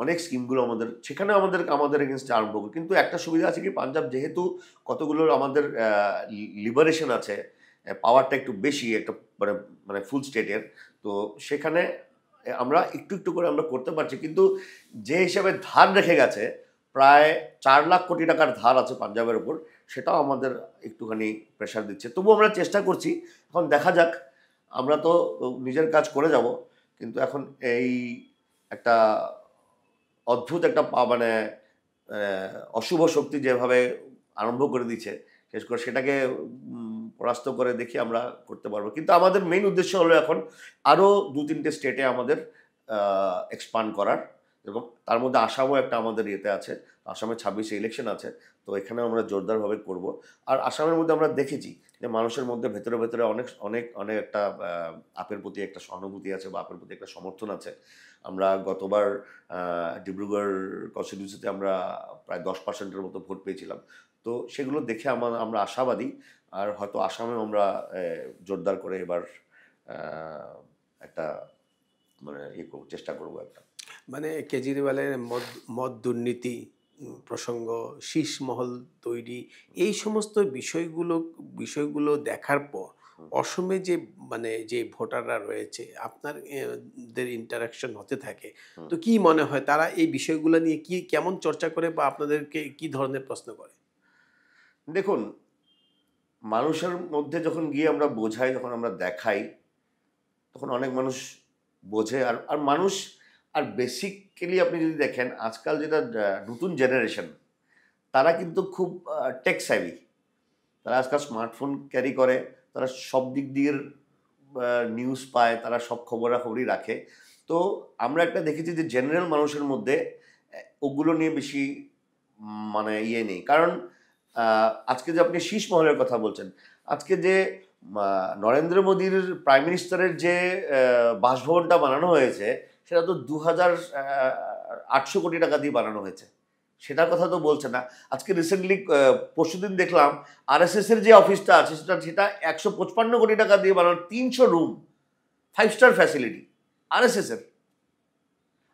অনেক স্কিমগুলো সেখানে আমাদের এগেনস্টে আরম্ভ করবে। কিন্তু একটা সুবিধা আছে কি, পাঞ্জাব যেহেতু কতগুলো আমাদের লিবারেশন আছে, পাওয়ারটা একটু বেশি একটা মানে মানে ফুল স্টেটের। তো সেখানে আমরা একটু একটু করে আমরা করতে পারছি, কিন্তু যে হিসাবে ধার রেখে গেছে প্রায় 4 লাখ কোটি টাকার ধার আছে পাঞ্জাবের উপর, সেটাও আমাদের একটুখানি প্রেশার দিচ্ছে। তবু আমরা চেষ্টা করছি, এখন দেখা যাক। আমরা তো নিজের কাজ করে যাব, কিন্তু এখন এই একটা অদ্ভুত একটা মানে অশুভ শক্তি যেভাবে আরম্ভ করে দিচ্ছে, শেষ করে সেটাকে পরাস্ত করে দেখি আমরা করতে পারবো। কিন্তু আমাদের মেইন উদ্দেশ্য হলো এখন আরও 2-3টে স্টেটে আমাদের এক্সপান্ড করার, এবং তার মধ্যে আসামও একটা আমাদের ইয়েতে আছে। আসামে 26-এ ইলেকশন আছে, তো এখানে আমরা জোরদারভাবে করব। আর আসামের মধ্যে আমরা দেখেছি যে মানুষের মধ্যে ভেতরে ভেতরে অনেক অনেক অনেক একটা আপের প্রতি একটা সহানুভূতি আছে বা আপের প্রতি একটা সমর্থন আছে। আমরা গতবার ডিব্রুগড় কনস্টিটিউন্সিতে আমরা প্রায় 10%-এর মতো ভোট পেয়েছিলাম। তো সেগুলো দেখে আমরা আশাবাদী। আর হয়তো আসামেও আমরা জোরদার করে এবার একটা মানে চেষ্টা করবো একটা। মানে কেজরিওয়ালের মদ মদ দুর্নীতি প্রসঙ্গ, শীষ মহল তৈরি, এই সমস্ত বিষয়গুলো দেখার পর অসমে যে মানে যে ভোটাররা রয়েছে আপনার দের ইন্টারাকশন হতে থাকে, তো কি মনে হয় তারা এই বিষয়গুলো নিয়ে কি কেমন চর্চা করে বা আপনাদেরকে কি ধরনের প্রশ্ন করে? দেখুন, মানুষের মধ্যে যখন গিয়ে আমরা বোঝাই, যখন আমরা দেখাই, তখন অনেক মানুষ বোঝে। আর আর মানুষ, আর বেসিক্যালি আপনি যদি দেখেন আজকাল যেটা নতুন জেনারেশন, তারা কিন্তু খুব টেক স্যাভি। তারা আজকাল স্মার্টফোন ক্যারি করে, তারা সব দিক দিয়ে নিউজ পায়, তারা সব খবরাখবরই রাখে। তো আমরা একটা দেখেছি যে জেনারেল মানুষের মধ্যে ওগুলো নিয়ে বেশি মানে ইয়ে নেই। কারণ আজকে যে আপনি শীষ মহলের কথা বলছেন, আজকে যে নরেন্দ্র মোদীর প্রাইম মিনিস্টারের যে বাসভবনটা বানানো হয়েছে, সেটা তো 2,800 কোটি টাকা দিয়ে বানানো হয়েছে। সেটার কথা তো বলছে না। আজকে রিসেন্টলি পরশুদিন দেখলাম আরএসএস এর যে অফিসটা আছে সেটা 155 কোটি টাকা দিয়ে বানানো, 300 রুম, 5 স্টার ফ্যাসিলিটি আরএসএস এর।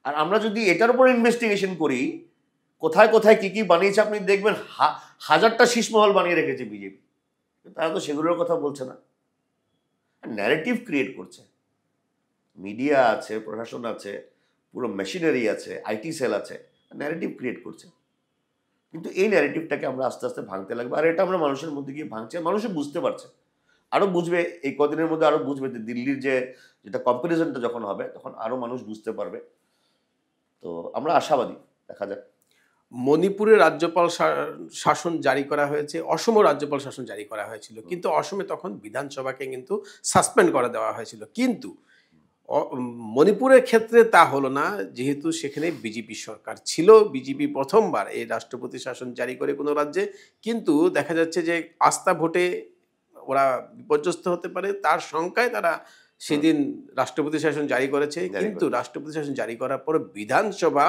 আর আমরা যদি এটার উপর ইনভেস্টিগেশন করি, কোথায় কোথায় কি কি বানিয়েছে আপনি দেখবেন, হাজারটা শীষমহল বানিয়ে রেখেছে বিজেপি। তারা তো সেগুলোর কথা বলছে না, ন্যারেটিভ ক্রিয়েট করছে। মিডিয়া আছে, প্রশাসন আছে, পুরো মেশিনারি আছে, আইটি সেল আছে, ন্যারেটিভ ক্রিয়েট করছে। কিন্তু এই ন্যারেটিভটাকে আমরা আস্তে আস্তে ভাঙতে লাগবে। আর এটা আমরা মানুষের মধ্যে গিয়ে ভাঙছে, মানুষে বুঝতে পারছে, আরও বুঝবে। এই কদিনের মধ্যে আরও বুঝবে যে দিল্লির যেটা কম্পারিজনটা যখন হবে, তখন আরও মানুষ বুঝতে পারবে। তো আমরা আশাবাদী, দেখা যাক। মণিপুরে রাজ্যপাল শাসন জারি করা হয়েছে, অসমে রাজ্যপাল শাসন জারি করা হয়েছিল, কিন্তু অসমে তখন বিধানসভাকে কিন্তু সাসপেন্ড করে দেওয়া হয়েছিল। কিন্তু মণিপুরের ক্ষেত্রে তা হলো না, যেহেতু সেখানে বিজেপি সরকার ছিল। বিজেপি প্রথমবার এই রাষ্ট্রপতি শাসন জারি করে কোনো রাজ্যে, কিন্তু দেখা যাচ্ছে যে আস্থা ভোটে ওরা বিপর্যস্ত হতে পারে, তার শঙ্কায় তারা সেদিন রাষ্ট্রপতি শাসন জারি করেছে। কিন্তু রাষ্ট্রপতি শাসন জারি করার পর বিধানসভা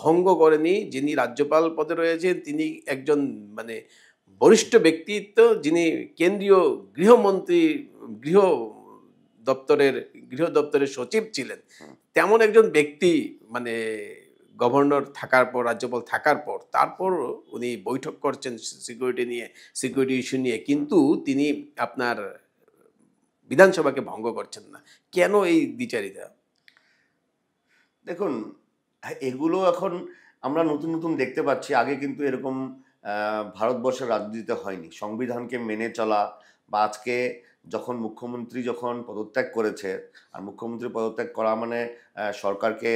ভঙ্গ করেনি। যিনি রাজ্যপাল পদে রয়েছেন তিনি একজন মানে বরিষ্ঠ ব্যক্তিত্ব, যিনি কেন্দ্রীয় গৃহমন্ত্রী, গৃহ দপ্তরের সচিব ছিলেন, তেমন একজন ব্যক্তি মানে গভর্নর থাকার পর, রাজ্যপাল থাকার পর, তারপর উনি বৈঠক করছেন সিকিউরিটি ইস্যু নিয়ে, কিন্তু তিনি আপনার বিধানসভাকে ভঙ্গ করছেন না। কেন এই দ্বিচারিতা? দেখুন, এগুলো এখন আমরা নতুন নতুন দেখতে পাচ্ছি। আগে কিন্তু এরকম ভারতবর্ষের রাজনীতিতে হয়নি। সংবিধানকে মেনে চলা, বা আজকে যখন মুখ্যমন্ত্রী যখন পদত্যাগ করেছে, আর মুখ্যমন্ত্রী পদত্যাগ করা মানে সরকারকে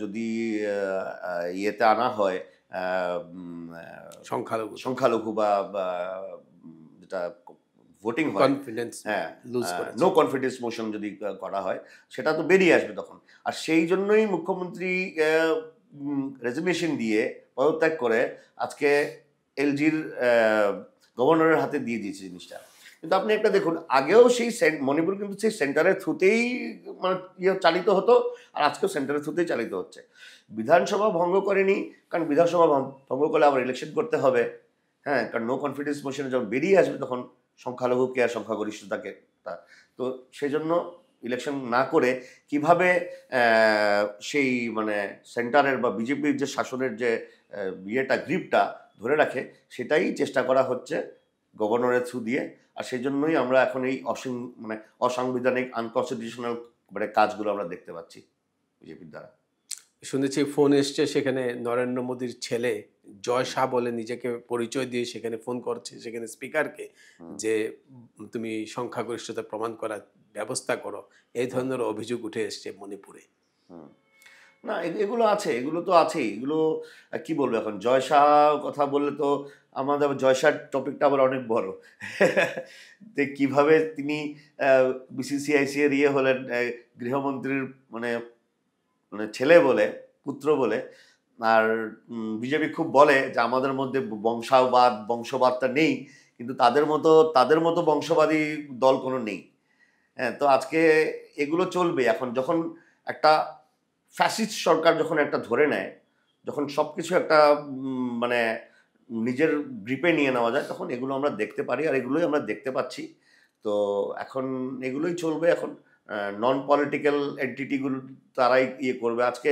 যদি ইয়েতে আনা হয়, সংখ্যালঘু বা যেটা ভোটিং হয়, কনফিডেন্স হ্যাঁ, লুজ করেছে, নো কনফিডেন্স মোশন যদি করা হয়, সেটা তো বেরিয়ে আসবে তখন। আর সেই জন্যই মুখ্যমন্ত্রী রেজিগনেশন দিয়ে পদত্যাগ করে আজকে এলজির গভর্নরের হাতে দিয়ে দিয়েছে জিনিসটা। কিন্তু আপনি একটা দেখুন, আগেও সেই মণিপুর কিন্তু সেই সেন্টারের থ্রুতেই মানে চালিত হতো, আর আজকেও সেন্টারের থ্রুতেই চালিত হচ্ছে। বিধানসভা ভঙ্গ করেনি, কারণ বিধানসভা ভঙ্গ করলে আবার ইলেকশন করতে হবে। হ্যাঁ, কারণ নো কনফিডেন্স মোশনে যখন বেরিয়ে আসবে তখন সংখ্যালঘুকে আর সংখ্যাগরিষ্ঠতাকে তো সেই জন্য ইলেকশন না করে কিভাবে সেই মানে সেন্টারের বা বিজেপির যে শাসনের যে গ্রিপটা ধরে রাখে, সেটাই চেষ্টা করা হচ্ছে গভর্নরের থ্রু দিয়ে। আর সেই জন্যই আমরা এখন এই মানে অসাংবিধানিক আনকনস্টিটিউশনাল মানে কাজগুলো আমরা দেখতে পাচ্ছি বিজেপির দ্বারা। শুনেছি ফোন এসছে, সেখানে নরেন্দ্র মোদীর ছেলে জয় শাহ বলে নিজেকে পরিচয় দিয়ে সেখানে ফোন করছে সেখানে স্পিকারকে, যে তুমি সংখ্যাগরিষ্ঠতা প্রমাণ করার ব্যবস্থা করো। এই ধরনের অভিযোগ উঠে এসছে মণিপুরে। না, এগুলো আছে, এগুলো তো আছেই। এগুলো কি বলবো এখন, জয় শাহ কথা বললে তো আমাদের জয় শাহ টপিকটা আবার অনেক বড়। যে কিভাবে তিনি বিসিসিআইসি এর হলেন গৃহমন্ত্রীর মানে মানে ছেলে বলে, পুত্র বলে। আর বিজেপি খুব বলে যে আমাদের মধ্যে বংশবাদটা নেই, কিন্তু তাদের মতো বংশবাদী দল কোনো নেই। হ্যাঁ, তো আজকে এগুলো চলবে। এখন যখন একটা ফ্যাসিস্ট সরকার যখন একটা ধরে নেয়, যখন সবকিছু একটা মানে নিজের গ্রিপে নিয়ে নেওয়া যায়, তখন এগুলো আমরা দেখতে পারি, আর এগুলোই আমরা দেখতে পাচ্ছি। তো এখন এগুলোই চলবে। এখন নন পলিটিক্যাল এন্টিটিগুলো তারাই করবে। আজকে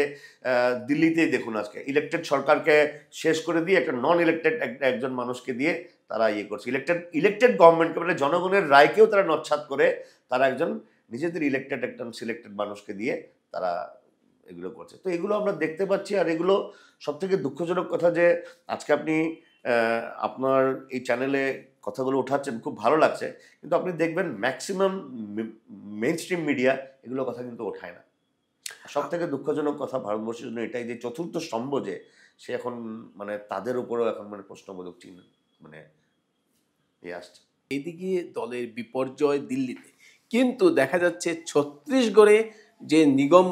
দিল্লিতেই দেখুন, আজকে ইলেকটেড সরকারকে শেষ করে দিয়ে একটা নন ইলেকটেড একজন মানুষকে দিয়ে তারা করছে। ইলেকটেড গভর্নমেন্টকে মানে জনগণের রায়কেও তারা নচ্ছাদ করে তারা একজন নিজেদের একজন সিলেক্টেড মানুষকে দিয়ে তারা এগুলো করছে। তো এগুলো আমরা দেখতে পাচ্ছি। আর এগুলো সবথেকে দুঃখজনক কথা যে আজকে আপনি আপনার এই চ্যানেলে কথাগুলো উঠাচ্ছেন, খুব ভালো লাগছে, কিন্তু আপনি দেখবেন ম্যাক্সিমাম মেইন স্ট্রিম মিডিয়া এগুলো কথা কিন্তু ওঠায় না। সব থেকে দুঃখজনক কথা ভারতবর্ষের জন্য এটাই যে চতুর্থ স্তম্ভ যে সে এখন মানে তাদের উপরেও এখন মানে প্রশ্নবোধক চিহ্ন মানে আসছে। এদিকে দলের বিপর্যয় দিল্লিতে, কিন্তু দেখা যাচ্ছে ছত্তিশগড়ে যে নিগম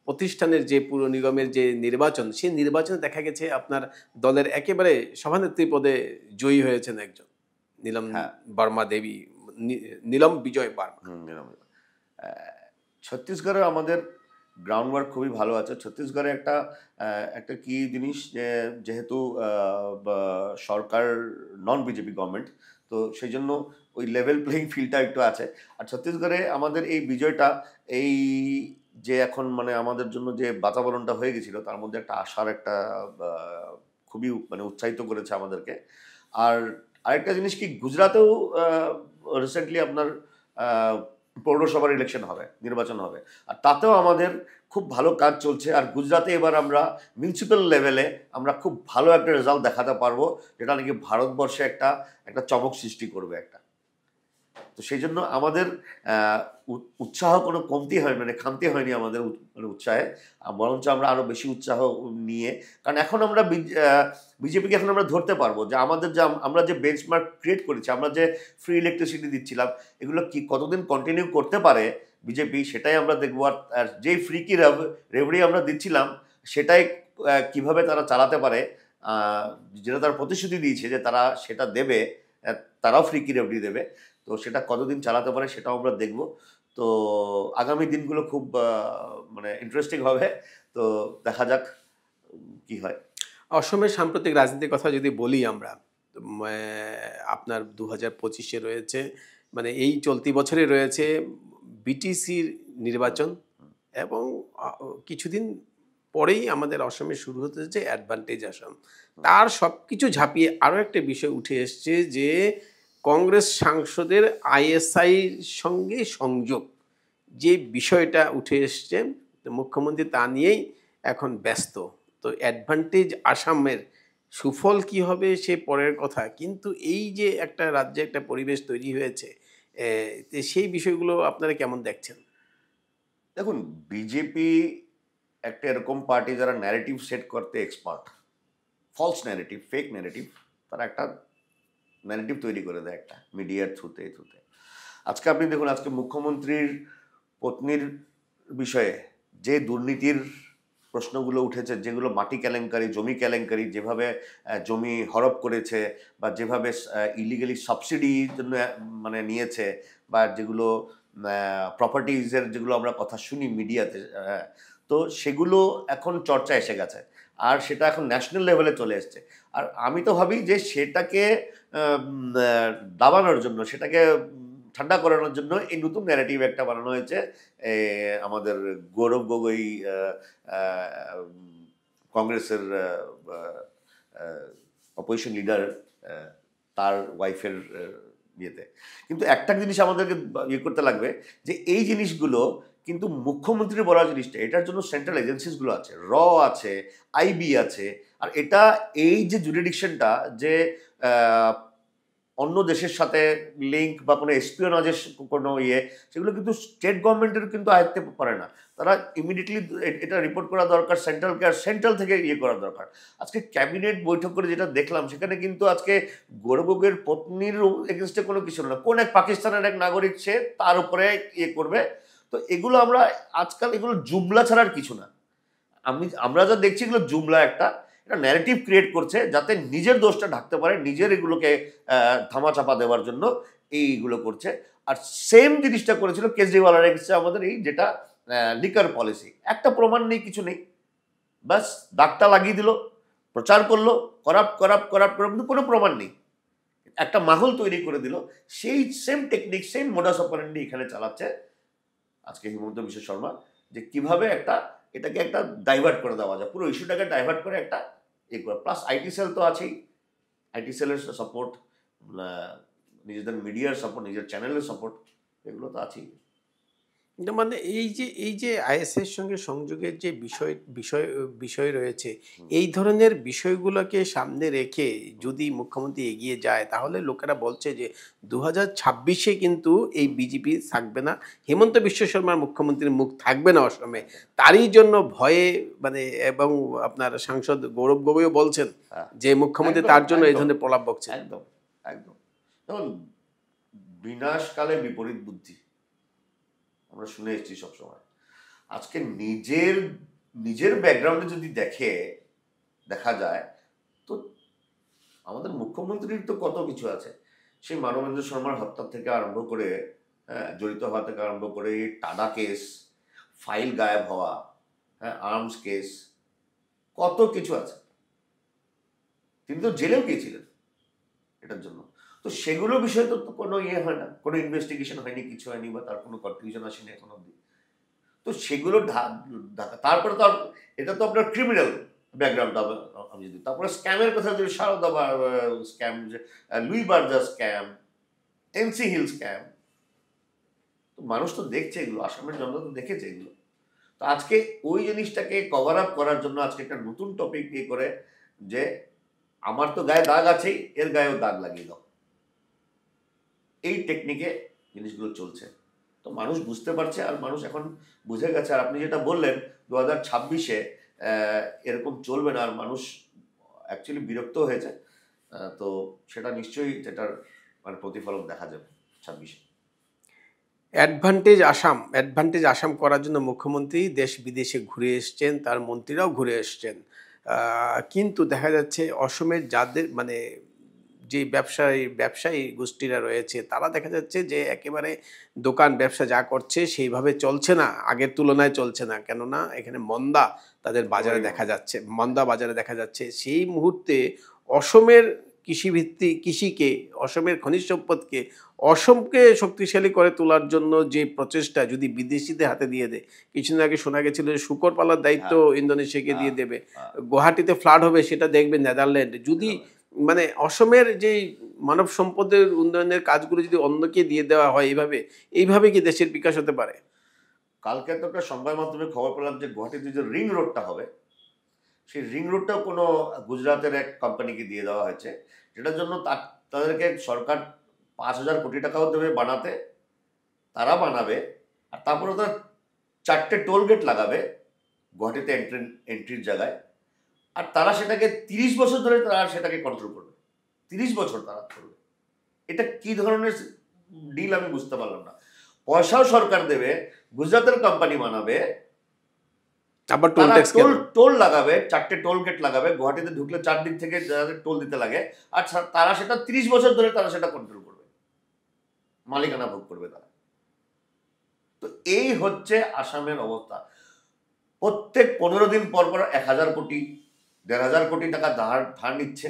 প্রতিষ্ঠানের যে পুর নিগমের যে নির্বাচন, সেই নির্বাচনে দেখা গেছে আপনার দলের একেবারে সভানেত্রী পদে জয়ী হয়েছেন একজন, নীলম বর্মা দেবী, নীলম বিজয় বর্মা। ছত্তিশগড়ে আমাদের গ্রাউন্ড ওয়ার্ক খুবই ভালো আছে। ছত্তিশগড়ে একটা কি জিনিস, যেহেতু সরকার নন বিজেপি গভর্নমেন্ট, তো সেই জন্য ওই লেভেল প্লেইং ফিল্ডটা একটু আছে। আর ছত্তিশগড়ে আমাদের এই বিজয়টা, এই যে এখন মানে আমাদের জন্য যে বাতাবরণটা হয়ে গেছিল, তার মধ্যে একটা আশার একটা খুবই মানে উৎসাহিত করেছে আমাদেরকে। আর আরেকটা জিনিস কি, গুজরাটেও রিসেন্টলি আপনার পৌরসভার ইলেকশন হবে, নির্বাচন হবে, আর তাতেও আমাদের খুব ভালো কাজ চলছে। আর গুজরাটে এবার আমরা মিউনিসিপ্যাল লেভেলে আমরা খুব ভালো একটা রেজাল্ট দেখাতে পারবো, যেটা নাকি ভারতবর্ষে একটা চমক সৃষ্টি করবে একটা। তো সেই জন্য আমাদের উৎসাহ কোনো কমতি হয় মানে খামতি হয়নি আমাদের মানে উৎসাহে, বরঞ্চ আমরা আরো বেশি উৎসাহ নিয়ে, কারণ এখন আমরা বিজেপিকে এখন আমরা ধরতে পারবো যে আমরা যে বেঞ্চমার্ক ক্রিয়েট করেছি, আমরা যে ফ্রি ইলেকট্রিসিটি দিচ্ছিলাম, এগুলো কি কতদিন কন্টিনিউ করতে পারে বিজেপি, সেটাই আমরা দেখবো। আর যেই ফ্রি কি রেভেনিউ আমরা দিচ্ছিলাম, সেটাই কিভাবে তারা চালাতে পারে, যেটা তারা প্রতিশ্রুতি দিয়েছে যে তারা সেটা দেবে, তারাও ফ্রি কি রেভেনিউ দেবে, তো সেটা কতদিন চালাতে পারে সেটাও আমরা দেখব। তো আগামী দিনগুলো খুব মানে ইন্টারেস্টিং হবে। তো দেখা যাক কি হয়। অসমের সাম্প্রতিক রাজনীতির কথা যদি বলি আমরা, আপনার 2025-এ রয়েছে, মানে এই চলতি বছরে রয়েছে বিটিসির নির্বাচন, এবং কিছুদিন পরেই আমাদের অসমে শুরু হতে যাচ্ছে অ্যাডভান্টেজ আসাম। তার সব কিছু ঝাঁপিয়ে আরও একটা বিষয় উঠে এসছে যে কংগ্রেস সাংসদের আইএসআইর সঙ্গে সংযোগ, যে বিষয়টা উঠে এসছে, মুখ্যমন্ত্রী তা নিয়েই এখন ব্যস্ত। তো অ্যাডভান্টেজ আসামের সুফল কি হবে সে পরের কথা, কিন্তু এই যে একটা রাজ্যে একটা পরিবেশ তৈরি হয়েছে, সেই বিষয়গুলো আপনারা কেমন দেখছেন? দেখুন, বিজেপি একটা এরকম পার্টি যারা ন্যারেটিভ সেট করতে expert, false narrative, fake narrative, তারা একটা ন্যারেটিভ তৈরি করে দেয় একটা মিডিয়ার থ্রুতে। আজকে আপনি দেখুন, আজকে মুখ্যমন্ত্রীর পত্নীর বিষয়ে যে দুর্নীতির প্রশ্নগুলো উঠেছে, যেগুলো মাটি কেলেঙ্কারি, জমি কেলেঙ্কারি, যেভাবে জমি হরপ করেছে, বা যেভাবে ইলিগালি সাবসিডির জন্য মানে নিয়েছে, বা যেগুলো প্রপার্টিজের যেগুলো আমরা কথা শুনি মিডিয়াতে, তো সেগুলো এখন চর্চা এসে গেছে, আর সেটা এখন ন্যাশনাল লেভেলে চলে এসছে। আর আমি তো ভাবি যে সেটাকে দাবানোর জন্য, সেটাকে ঠান্ডা করানোর জন্য এই নতুন ন্যারেটিভ একটা বানানো হয়েছে। আমাদের গৌরব গগৈ, কংগ্রেসের অপোজিশন লিডার, তার ওয়াইফের ইয়েতে। কিন্তু একটা জিনিস আমাদেরকে ইয়ে করতে লাগবে যে এই জিনিসগুলো কিন্তু মুখ্যমন্ত্রী বলা জিনিসটা, এটার জন্য সেন্ট্রাল এজেন্সিসগুলো আছে, আছে, আইবি আছে। আর এটা এই যে জুরিডিকশনটা যে অন্য দেশের সাথে লিঙ্ক বা কোনো এসপিওনাজের কোনো ইয়ে, সেগুলো কিন্তু স্টেট গভর্নমেন্টের কিন্তু আয়ত্তে পারে না। তারা ইমিডিয়েটলি এটা রিপোর্ট করা দরকার সেন্ট্রালকে, আর সেন্ট্রাল থেকে ইয়ে করা দরকার। আজকে ক্যাবিনেট বৈঠক করে যেটা দেখলাম, সেখানে কিন্তু আজকে গৌরবের পত্নীর এগেনস্টে কোনো কিছু না, কোন এক পাকিস্তানের এক নাগরিক সে তার উপরে ইয়ে করবে। তো এগুলো আমরা আজকাল এগুলো জুমলা ছাড়ার কিছু না। আমরা যা দেখছি এগুলো জুমলা, একটা ন্যারেটিভ ক্রিয়েট করছে যাতে নিজের দোষটা ঢাকতে পারে, নিজের এগুলোকে ধামাচাপা দেওয়ার জন্য এইগুলো করছে। আর সেম জিনিসটা করেছিল কেজরিওয়ালের এগেন্সে আমাদের এই যেটা লিকার পলিসি, একটা প্রমাণ নেই, কিছু নেই, ব্যাস দাগটা লাগিয়ে দিল, প্রচার করলো করাপ্ট করাপ্ট করাপ্ট করাপ্ট, কিন্তু কোনো প্রমাণ নেই, একটা মাহল তৈরি করে দিল। সেই same technique, same modus operandi এখানে চালাচ্ছে আজকে হিমন্ত বিশ্ব শর্মা, যে কিভাবে এটাকে একটা ডাইভার্ট করে দেওয়া যায়, পুরো ইস্যুটাকে ডাইভার্ট করে একটা ইয়ে করে। প্লাস আইটি সেল তো আছেই, আইটি সেলের সাপোর্ট, নিজেদের মিডিয়ার সাপোর্ট, নিজের চ্যানেলের সাপোর্ট, এগুলো তো আছেই। মানে এই যে আইএসের সঙ্গে সংযোগের যে বিষয় রয়েছে, এই ধরনের বিষয়গুলোকে সামনে রেখে যদি মুখ্যমন্ত্রী এগিয়ে যায়, তাহলে লোকেরা বলছে যে 2026-এ কিন্তু এই বিজেপি থাকবে না, হেমন্ত বিশ্ব শর্মার মুখ্যমন্ত্রীর মুখ থাকবে না অসমে। তারই জন্য ভয়ে মানে, এবং আপনার সাংসদ গৌরব গগৈও বলছেন যে মুখ্যমন্ত্রী তার জন্য এই ধরনের প্রলাপ বকছেন। একদম একদম। যেমন বিনাশকালে বিপরীত বুদ্ধি আমরা শুনে এসেছি সবসময়। আজকে নিজের ব্যাকগ্রাউন্ডে যদি দেখা যায়, তো আমাদের মুখ্যমন্ত্রীর তো কত কিছু আছে। সেই মানবেন্দ্র শর্মার হত্যা থেকে আরম্ভ করে, জড়িত হওয়া থেকে আরম্ভ করে টাডা কেস, ফাইল গায়েব হওয়া, আর্মস কেস, কত কিছু আছে। তিনি তো জেলেও গিয়েছিলেন এটার জন্য। তো সেগুলো বিষয়ে তো কোনো ইয়ে হয় না, কোনো ইনভেস্টিগেশন হয়নি, কিছু হয়নি, বা তার কোনো কনক্লুশন আসেনি এখন অব্দি। তো সেগুলো তারপরে তো এটা তো আপনার ক্রিমিনাল ব্যাকগ্রাউন্ড। আমি যদি তারপরে স্ক্যামের কথা যদি Saradha scam, Louis Berger scam, NC Hill scam, তো মানুষ তো দেখছে এগুলো, আসামের জনতা তো দেখেছে এগুলো। তো আজকে ওই জিনিসটাকে কভার আপ করার জন্য আজকে একটা নতুন টপিক দিয়ে করে যে আমার তো গায়ে দাগ আছেই, এর গায়েও দাগ লাগিয়ে দাও, এই টেকনিকে জিনিসগুলো চলছে। তো মানুষ বুঝতে পারছে, আর মানুষ এখন বুঝে গেছে। আর আপনি যেটা বললেন 2026-এ এরকম চলবে না, আর মানুষ অ্যাকচুয়ালি বিরক্ত হয়েছে। তো সেটা নিশ্চয়ই সেটার মানে প্রতিফলন দেখা যাবে 26-এ। অ্যাডভান্টেজ আসাম করার জন্য মুখ্যমন্ত্রী দেশ বিদেশে ঘুরে এসছেন, তার মন্ত্রীরাও ঘুরে এসছেন। কিন্তু দেখা যাচ্ছে অসমের যাদের মানে যে ব্যবসায়ী গোষ্ঠীরা রয়েছে, তারা দেখা যাচ্ছে যে একেবারে দোকান ব্যবসা যা করছে সেইভাবে চলছে না, আগের তুলনায় চলছে না। কেননা এখানে তাদের বাজারে দেখা যাচ্ছে। সেই মুহূর্তে অসমের কৃষিকে, অসমের খনিজ সম্পদকে, অসমকে শক্তিশালী করে তোলার জন্য যে প্রচেষ্টা যদি বিদেশিদের হাতে দিয়ে দেয়, কিছুদিন আগে শোনা গেছিল যে শুকর পালার দায়িত্ব ইন্দোনেশিয়াকে দিয়ে দেবে, গুয়াহাটিতে ফ্লাড হবে সেটা দেখবে নেদারল্যান্ড। যদি মানে অসমের যে মানব সম্পদের উন্নয়নের কাজগুলো যদি অন্যকে দিয়ে দেওয়া হয়, এইভাবে কি দেশের বিকাশ হতে পারে? কালকে তো একটা সংবাদ মাধ্যমে খবর পেলাম যে গুয়াহাটিতে যে রিং রোডটা হবে, সেই রিং রোডটাও কোনো গুজরাটের এক কোম্পানিকে দিয়ে দেওয়া হয়েছে, যেটার জন্য তাদেরকে সরকার 5,000 কোটি টাকাও দেবে বানাতে, তারা বানাবে। আর তারপরে তারা 4টে টোল গেট লাগাবে গুয়াহাটিতে এন্ট্রির জায়গায়। আর তারা সেটাকে 30 বছর ধরে তারা সেটাকে কন্ট্রোল করবে, 30 বছর তারা করবে। এটা কি ধরনের ডিল আমি বুঝতে পারলাম না। পয়সাও সরকার দেবে, গুজরাটের কোম্পানি বানাবে, আবার টোল লাগাবে, 4টে টোল গেট লাগাবে, গুয়াহাটিতে ঢুকলে 4 দিক থেকে টোল দিতে লাগে। আর তারা সেটা 30 বছর ধরে তারা সেটা কন্ট্রোল করবে, মালিকানা ভোগ করবে তারা। তো এই হচ্ছে আসামের অবস্থা। প্রত্যেক 15 দিন পর 1,000 কোটি 1,500 কোটি টাকা ধার নিচ্ছে।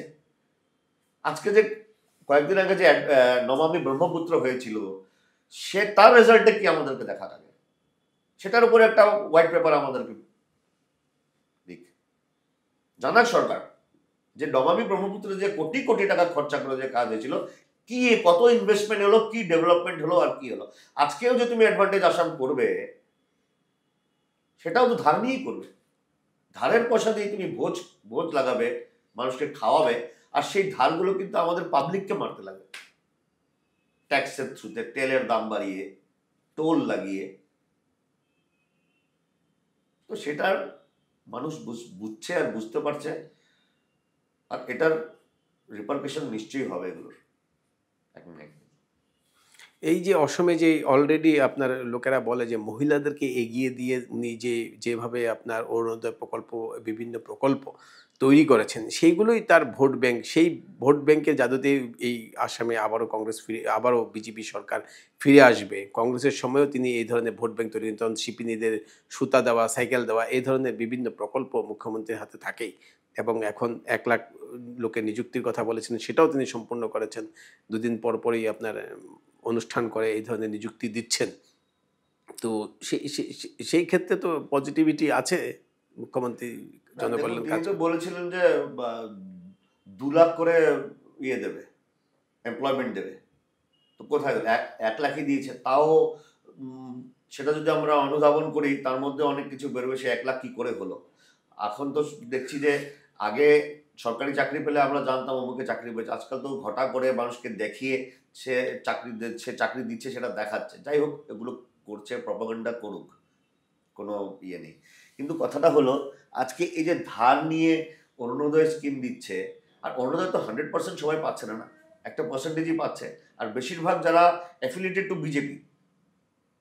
আজকে যে কয়েকদিন আগে যে নমামি ব্রহ্মপুত্র হয়েছিল, তার রেজাল্টে কি আমাদেরকে দেখা লাগে, সেটার উপরে একটা হোয়াইট পেপার আমাদেরকে জানাক সরকার, যে নমামি ব্রহ্মপুত্রে যে কোটি কোটি টাকা খরচা করে যে কাজ হয়েছিল, কি কত ইনভেস্টমেন্ট হলো, কি ডেভেলপমেন্ট হলো, আর কি হলো। আজকেও যে তুমি অ্যাডভান্টেজ আসাম করবে, সেটাও তো ধার নিয়েই করবে। ধারের পয়সা দিয়ে তুমি ভোজ ভোজ লাগাবে, মানুষকে খাওয়াবে, আর সেই ধারগুলো কিন্তু আমাদের পাবলিককে মারতে লাগবে ট্যাক্সের থ্রুতে, তেলের দাম বাড়িয়ে, টোল লাগিয়ে। তো সেটার মানুষ বুঝছে আর বুঝতে পারছে, আর এটার রিপারকেশন নিশ্চয়ই হবে এগুলোর এখন একদিন। এই যে অসমে যে অলরেডি আপনার লোকেরা বলে যে মহিলাদেরকে এগিয়ে দিয়ে নিজে যেভাবে আপনার অরুণোদয় প্রকল্প, বিভিন্ন প্রকল্প তৈরি করেছেন, সেইগুলোই তার ভোট ব্যাংক। সেই ভোট ব্যাংকের জাদুতে এই আসামে আবারও বিজেপি সরকার ফিরে আসবে। কংগ্রেসের সময়ও তিনি এই ধরনের ভোট ব্যাংক তৈরি করেন, তখন শিপিনীদের সুতা দেওয়া, সাইকেল দেওয়া, এই ধরনের বিভিন্ন প্রকল্প মুখ্যমন্ত্রীর হাতে থাকেই। এবং এখন 1 লাখ লোকের নিযুক্তির কথা বলেছেন, সেটাও তিনি সম্পূর্ণ করেছেন। দুদিন পর পরই আপনার অনুষ্ঠান করে এই ধরনের নিযুক্তি দিচ্ছেন। তো সেই ক্ষেত্রে তো পজিটিভিটি আছে মুখ্যমন্ত্রী জনকল্যাণ তিনি কাজ। তো বলেছিলেন যে 2 লাখ করে ইয়ে দেবে, এমপ্লয়মেন্ট দেবে। তো কোথায় গেল? 1 লাখই দিয়েছে। তাও সেটা যদি আমরা অনুধাবন করি, তার মধ্যে অনেক কিছু বেরোবে। সে 1 লাখ কি করে হলো? এখন তো দেখছি যে আগে সরকারি চাকরি পেলে আমরা জানতাম অমুকে চাকরি পেয়েছে। আজকাল তো ঘটা করে মানুষকে দেখিয়ে সে চাকরি দিচ্ছে, সেটা দেখাচ্ছে। যাই হোক, এগুলো করছে, প্রপাগান্ডা করুক, কোনো ইয়ে নেই। কিন্তু কথাটা হলো, আজকে এই যে ধার নিয়ে অরুণোদয় স্কিম দিচ্ছে, আর অরুণোদয় তো 100% সবাই পাচ্ছে না, না, একটা পার্সেন্টেজই পাচ্ছে। আর বেশিরভাগ যারা অ্যাফিলিয়েটেড টু বিজেপি,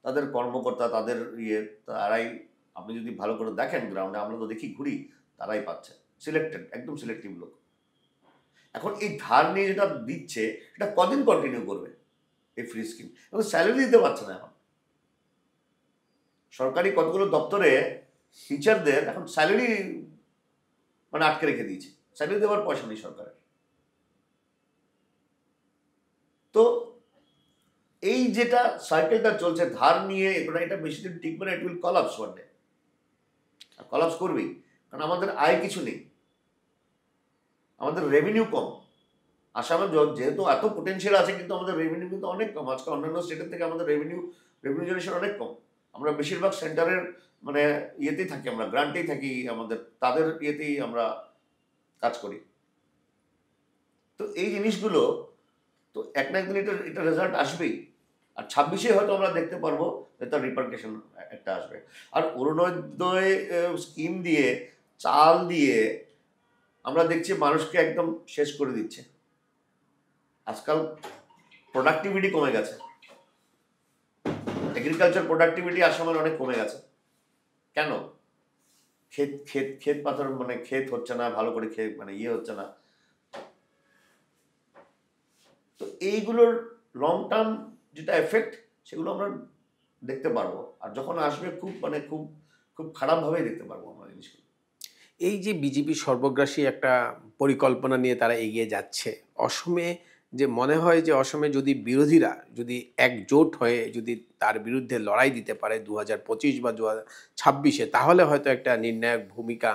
তাদের কর্মকর্তা, তাদের ইয়ে, তারাই, আপনি যদি ভালো করে দেখেন গ্রাউন্ডে, আমরা তো দেখি, ঘুরি, তারাই পাচ্ছে, সিলেক্টেড, একদম সিলেক্টিভ লোক। এখন এই ধার নিয়ে যেটা দিচ্ছে, এটা কদিন কন্টিনিউ করবে এই ফ্রি স্কিম? এবং স্যালারি দিতে পারছে না। এখন সরকারি কতগুলো দপ্তরে টিচারদের এখন স্যালারি মানে আটকে রেখে দিয়েছে, স্যালারি দেওয়ার পয়সা নেই সরকারের। তো এই যেটা সাইকেলটা চলছে ধার নিয়ে, এটা বেশি দিন টিকবে না, it will collapse one day. Collapse করবেই, কারণ আমাদের আয় কিছু নেই, আমাদের রেভিনিউ কম। আসামে যেহেতু এত পোটেনশিয়াল আছে, কিন্তু আমাদের রেভিনিউ কিন্তু অনেক কম। আজকে অন্যান্য স্টেটের থেকে আমাদের রেভিনিউ জেনারেশন অনেক কম। আমরা বেশিরভাগ সেন্টারের মানে ইয়েতেই থাকি, আমরা গ্রান্টেই থাকি, আমাদের তাদের ইয়েতেই আমরা কাজ করি। তো এই জিনিসগুলো তো এক না একদিন এটা রেজাল্ট আসবেই। আর 26-এ হয়তো আমরা দেখতে পারবো যে তার রিপারকেশন একটা আসবে। আর অরুণোদয় স্কিম দিয়ে, চাল দিয়ে আমরা দেখছি মানুষকে একদম শেষ করে দিচ্ছে। আজকাল প্রোডাক্টিভিটি কমে গেছে, এগ্রিকালচার প্রোডাক্টিভিটি আসামের অনেক কমে গেছে। কেন? ক্ষেত পাথর, মানে ক্ষেত হচ্ছে না ভালো করে, মানে ইয়ে হচ্ছে না। তো এইগুলোর লং টার্ম যেটা এফেক্ট, সেগুলো আমরা দেখতে পারবো। আর যখন আসবে খুব মানে খুব খুব খারাপভাবেই দেখতে পারবো আমরা জিনিসগুলো। এই যে বিজেপি সর্বগ্রাসী একটা পরিকল্পনা নিয়ে তারা এগিয়ে যাচ্ছে, অসমে যে মনে হয় যে অসমে যদি বিরোধীরা যদি একজোট হয়ে যদি তার বিরুদ্ধে লড়াই দিতে পারে 2025 বা 2026-এ, তাহলে হয়তো একটা নির্ণায়ক ভূমিকা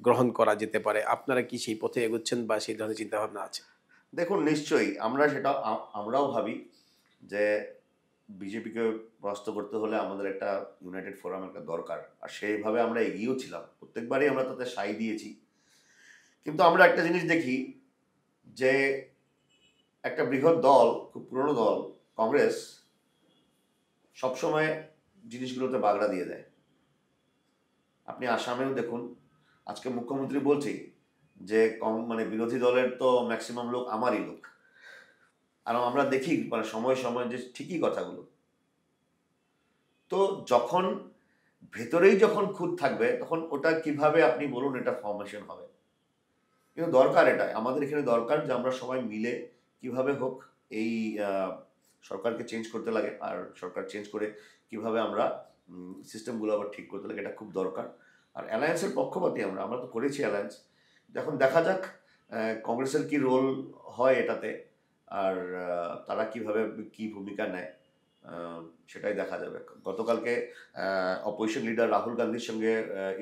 গ্রহণ করা যেতে পারে। আপনারা কি সেই পথে এগোচ্ছেন বা সেই ধরনের চিন্তাভাবনা আছে? দেখুন, নিশ্চয়ই আমরা সেটা আমরাও ভাবি যে বিজেপিকে পরাস্ত করতে হলে আমাদের একটা ইউনাইটেড ফোরাম একটা দরকার। আর সেইভাবে আমরা এগিয়েও ছিলাম, প্রত্যেকবারই আমরা তাতে সাই দিয়েছি। কিন্তু আমরা একটা জিনিস দেখি যে একটা বৃহৎ দল, খুব পুরনো দল কংগ্রেস, সবসময় জিনিসগুলোতে বাগড়া দিয়ে দেয়। আপনি আসামেও দেখুন, আজকে মুখ্যমন্ত্রী বলছে যে মানে বিরোধী দলের তো ম্যাক্সিমাম লোক আমারই লোক। আর আমরা দেখি মানে সময় সময় যে ঠিকই কথাগুলো। তো যখন ভেতরেই যখন খুঁত থাকবে, তখন ওটা কিভাবে আপনি বলুন এটা ফর্মেশন হবে। কিন্তু দরকার, এটা আমাদের এখানে দরকার যে আমরা সবাই মিলে কিভাবে হোক এই সরকারকে চেঞ্জ করতে লাগে, আর সরকার চেঞ্জ করে কিভাবে আমরা সিস্টেমগুলো আবার ঠিক করতে লাগে, এটা খুব দরকার। আর অ্যালায়েন্সের পক্ষপাতী আমরা তো করেছি অ্যালায়েন্স। এখন দেখা যাক কংগ্রেসের কি রোল হয় এটাতে, আর তারা কিভাবে কি ভূমিকা নেয়, সেটাই দেখা যাবে। গতকালকে অপোজিশন লিডার রাহুল গান্ধীর সঙ্গে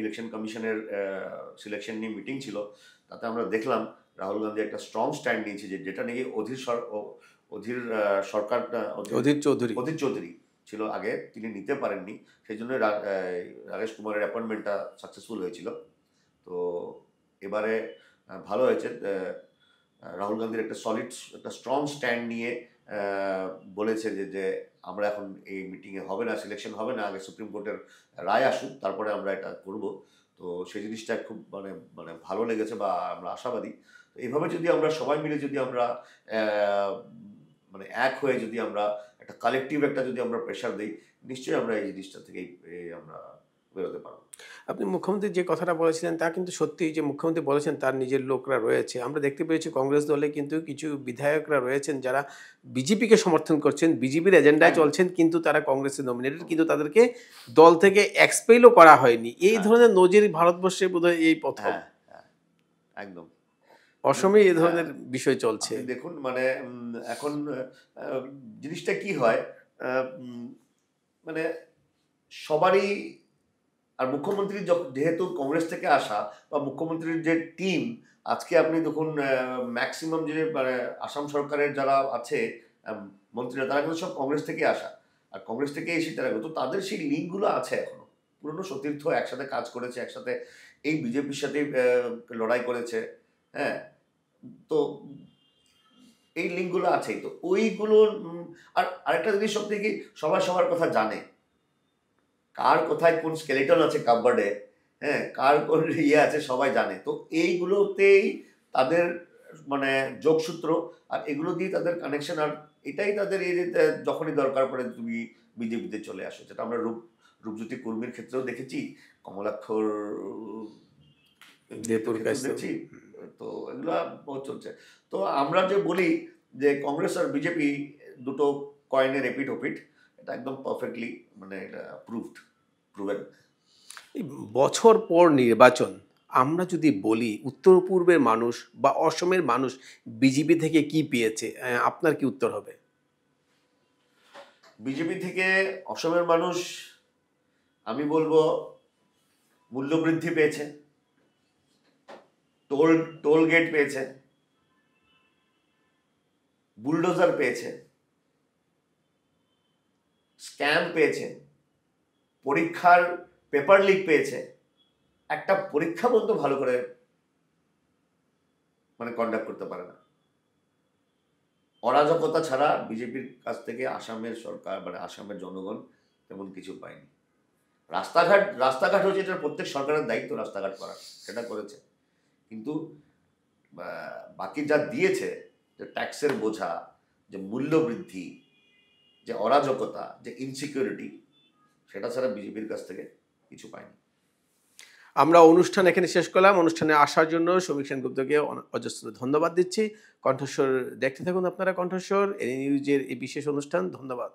ইলেকশন কমিশনের সিলেকশন নিয়ে মিটিং ছিল। তাতে আমরা দেখলাম রাহুল গান্ধী একটা স্ট্রং স্ট্যান্ড নিয়েছে যে যেটা নাকি অধীর সরকারটা অধীর চৌধুরী অধীর চৌধুরী ছিল আগে, তিনি নিতে পারেননি, সেই জন্য রাকেশ কুমারের অ্যাপয়েন্টমেন্টটা সাকসেসফুল হয়েছিল। তো এবারে ভালো হয়েছে, রাহুল গান্ধীর একটা সলিড একটা স্ট্রং স্ট্যান্ড নিয়ে বলেছে যে আমরা এখন এই মিটিংয়ে হবে না, সিলেকশন হবে না, আগে সুপ্রিম কোর্টের রায় আসুক তারপরে আমরা এটা করব। তো সেই জিনিসটা খুব মানে মানে ভালো লেগেছে বা আমরা আশাবাদী। তো এইভাবে যদি আমরা সবাই মিলে যদি আমরা মানে এক হয়ে যদি আমরা একটা কালেকটিভ একটা যদি আমরা প্রেশার দিই, নিশ্চয়ই আমরা এই জিনিসটা থেকেই আমরা বেরোতে পারবো। আপনি মুখ্যমন্ত্রী যে কথাটা বলেছিলেন তা কিন্তু সত্যি, যে মুখ্যমন্ত্রী বলেছেন তার নিজের লোকরা রয়েছে। আমরা দেখতে পেয়েছি কংগ্রেস দলে কিন্তু কিছু বিধায়করা রয়েছেন যারা বিজেপিকে সমর্থন করছেন, বিজেপির এজেন্ডায় চলছেন, কিন্তু তারা কংগ্রেসে নমিনেটেড, কিন্তু তাদেরকে দল থেকে এক্সপেলও করা হয়নি। এই ধরনের নজির ভারতবর্ষে বোধহয় এই প্রথম। একদম অসমে এই ধরনের বিষয় চলছে। দেখুন মানে এখন জিনিসটা কি হয়, মানে সবারই, আর মুখ্যমন্ত্রী যেহেতু কংগ্রেস থেকে আসা বা মুখ্যমন্ত্রীর যে টিম, আজকে আপনি দেখুন ম্যাক্সিমাম যে মানে আসাম সরকারের যারা আছে মন্ত্রীরা, তারা কিন্তু সব কংগ্রেস থেকে আসা, আর কংগ্রেস থেকে এসে তারা, তো তাদের সেই লিঙ্কগুলো আছে এখনো। পুরনো সতীর্থ একসাথে কাজ করেছে, একসাথে এই বিজেপির সাথে লড়াই করেছে, হ্যাঁ, তো এই লিঙ্কগুলো আছেই। তো ওইগুলো আর আরেকটা জিনিস সব থেকে সবাই সবার কথা জানে, কার কোথায় কোন স্কেলেটন আছে কাপবোর্ডে, হ্যাঁ, কার কোন ইয়ে আছে সবাই জানে। তো এইগুলোতেই তাদের মানে যোগসূত্র, আর এগুলো দিয়ে তাদের কানেকশন, আর এটাই তাদের এই যে যখনই দরকার পড়ে তুমি বিজেপিতে চলে আসো, যেটা আমরা রূপজ্যোতি কুর্মীর ক্ষেত্রেও দেখেছি, কমলাক্ষর দেখছি। তো এগুলা বহুত চলছে। তো আমরা যে বলি যে কংগ্রেস আর বিজেপি দুটো কয়েনের এপিট ওপিট, এটা একদম পারফেক্টলি মানে এটা প্রুভেন। বছর পর নির্বাচন, আমরা যদি বলি উত্তর পূর্বের মানুষ বা অসমের মানুষ বিজেপি থেকে কি পেয়েছে, আপনার কি উত্তর হবে? বিজেপি থেকে অসমের মানুষ আমি বলবো মূল্যবৃদ্ধি পেয়েছে, টোল গেট পেয়েছে, বুলডোজার পেয়েছে, স্ক্যাম পেয়েছে, পরীক্ষার পেপার লিক পেয়েছে, একটা পরীক্ষা পর্যন্ত ভালো করে মানে কন্ডাক্ট করতে পারে না। অরাজকতা ছাড়া বিজেপির কাছ থেকে আসামের সরকার মানে আসামের জনগণ তেমন কিছু পায়নি। রাস্তাঘাট হচ্ছে এটা প্রত্যেক সরকারের দায়িত্ব, রাস্তাঘাট করা, সেটা করেছে, কিন্তু বাকি যা দিয়েছে, যে ট্যাক্সের বোঝা, যে মূল্য বৃদ্ধি, যে অরাজকতা, যে ইনসিকিউরিটি, সেটা ছাড়া বিজেপির কাছ থেকে কিছু পায়নি। আমরা অনুষ্ঠান এখানে শেষ করলাম। অনুষ্ঠানে আসার জন্য সৌমিক সেনগুপ্তকে অজস্র ধন্যবাদ দিচ্ছি। কণ্ঠস্বর দেখতে থাকুন আপনারা, কণ্ঠস্বর এনি নিউজের এই বিশেষ অনুষ্ঠান। ধন্যবাদ।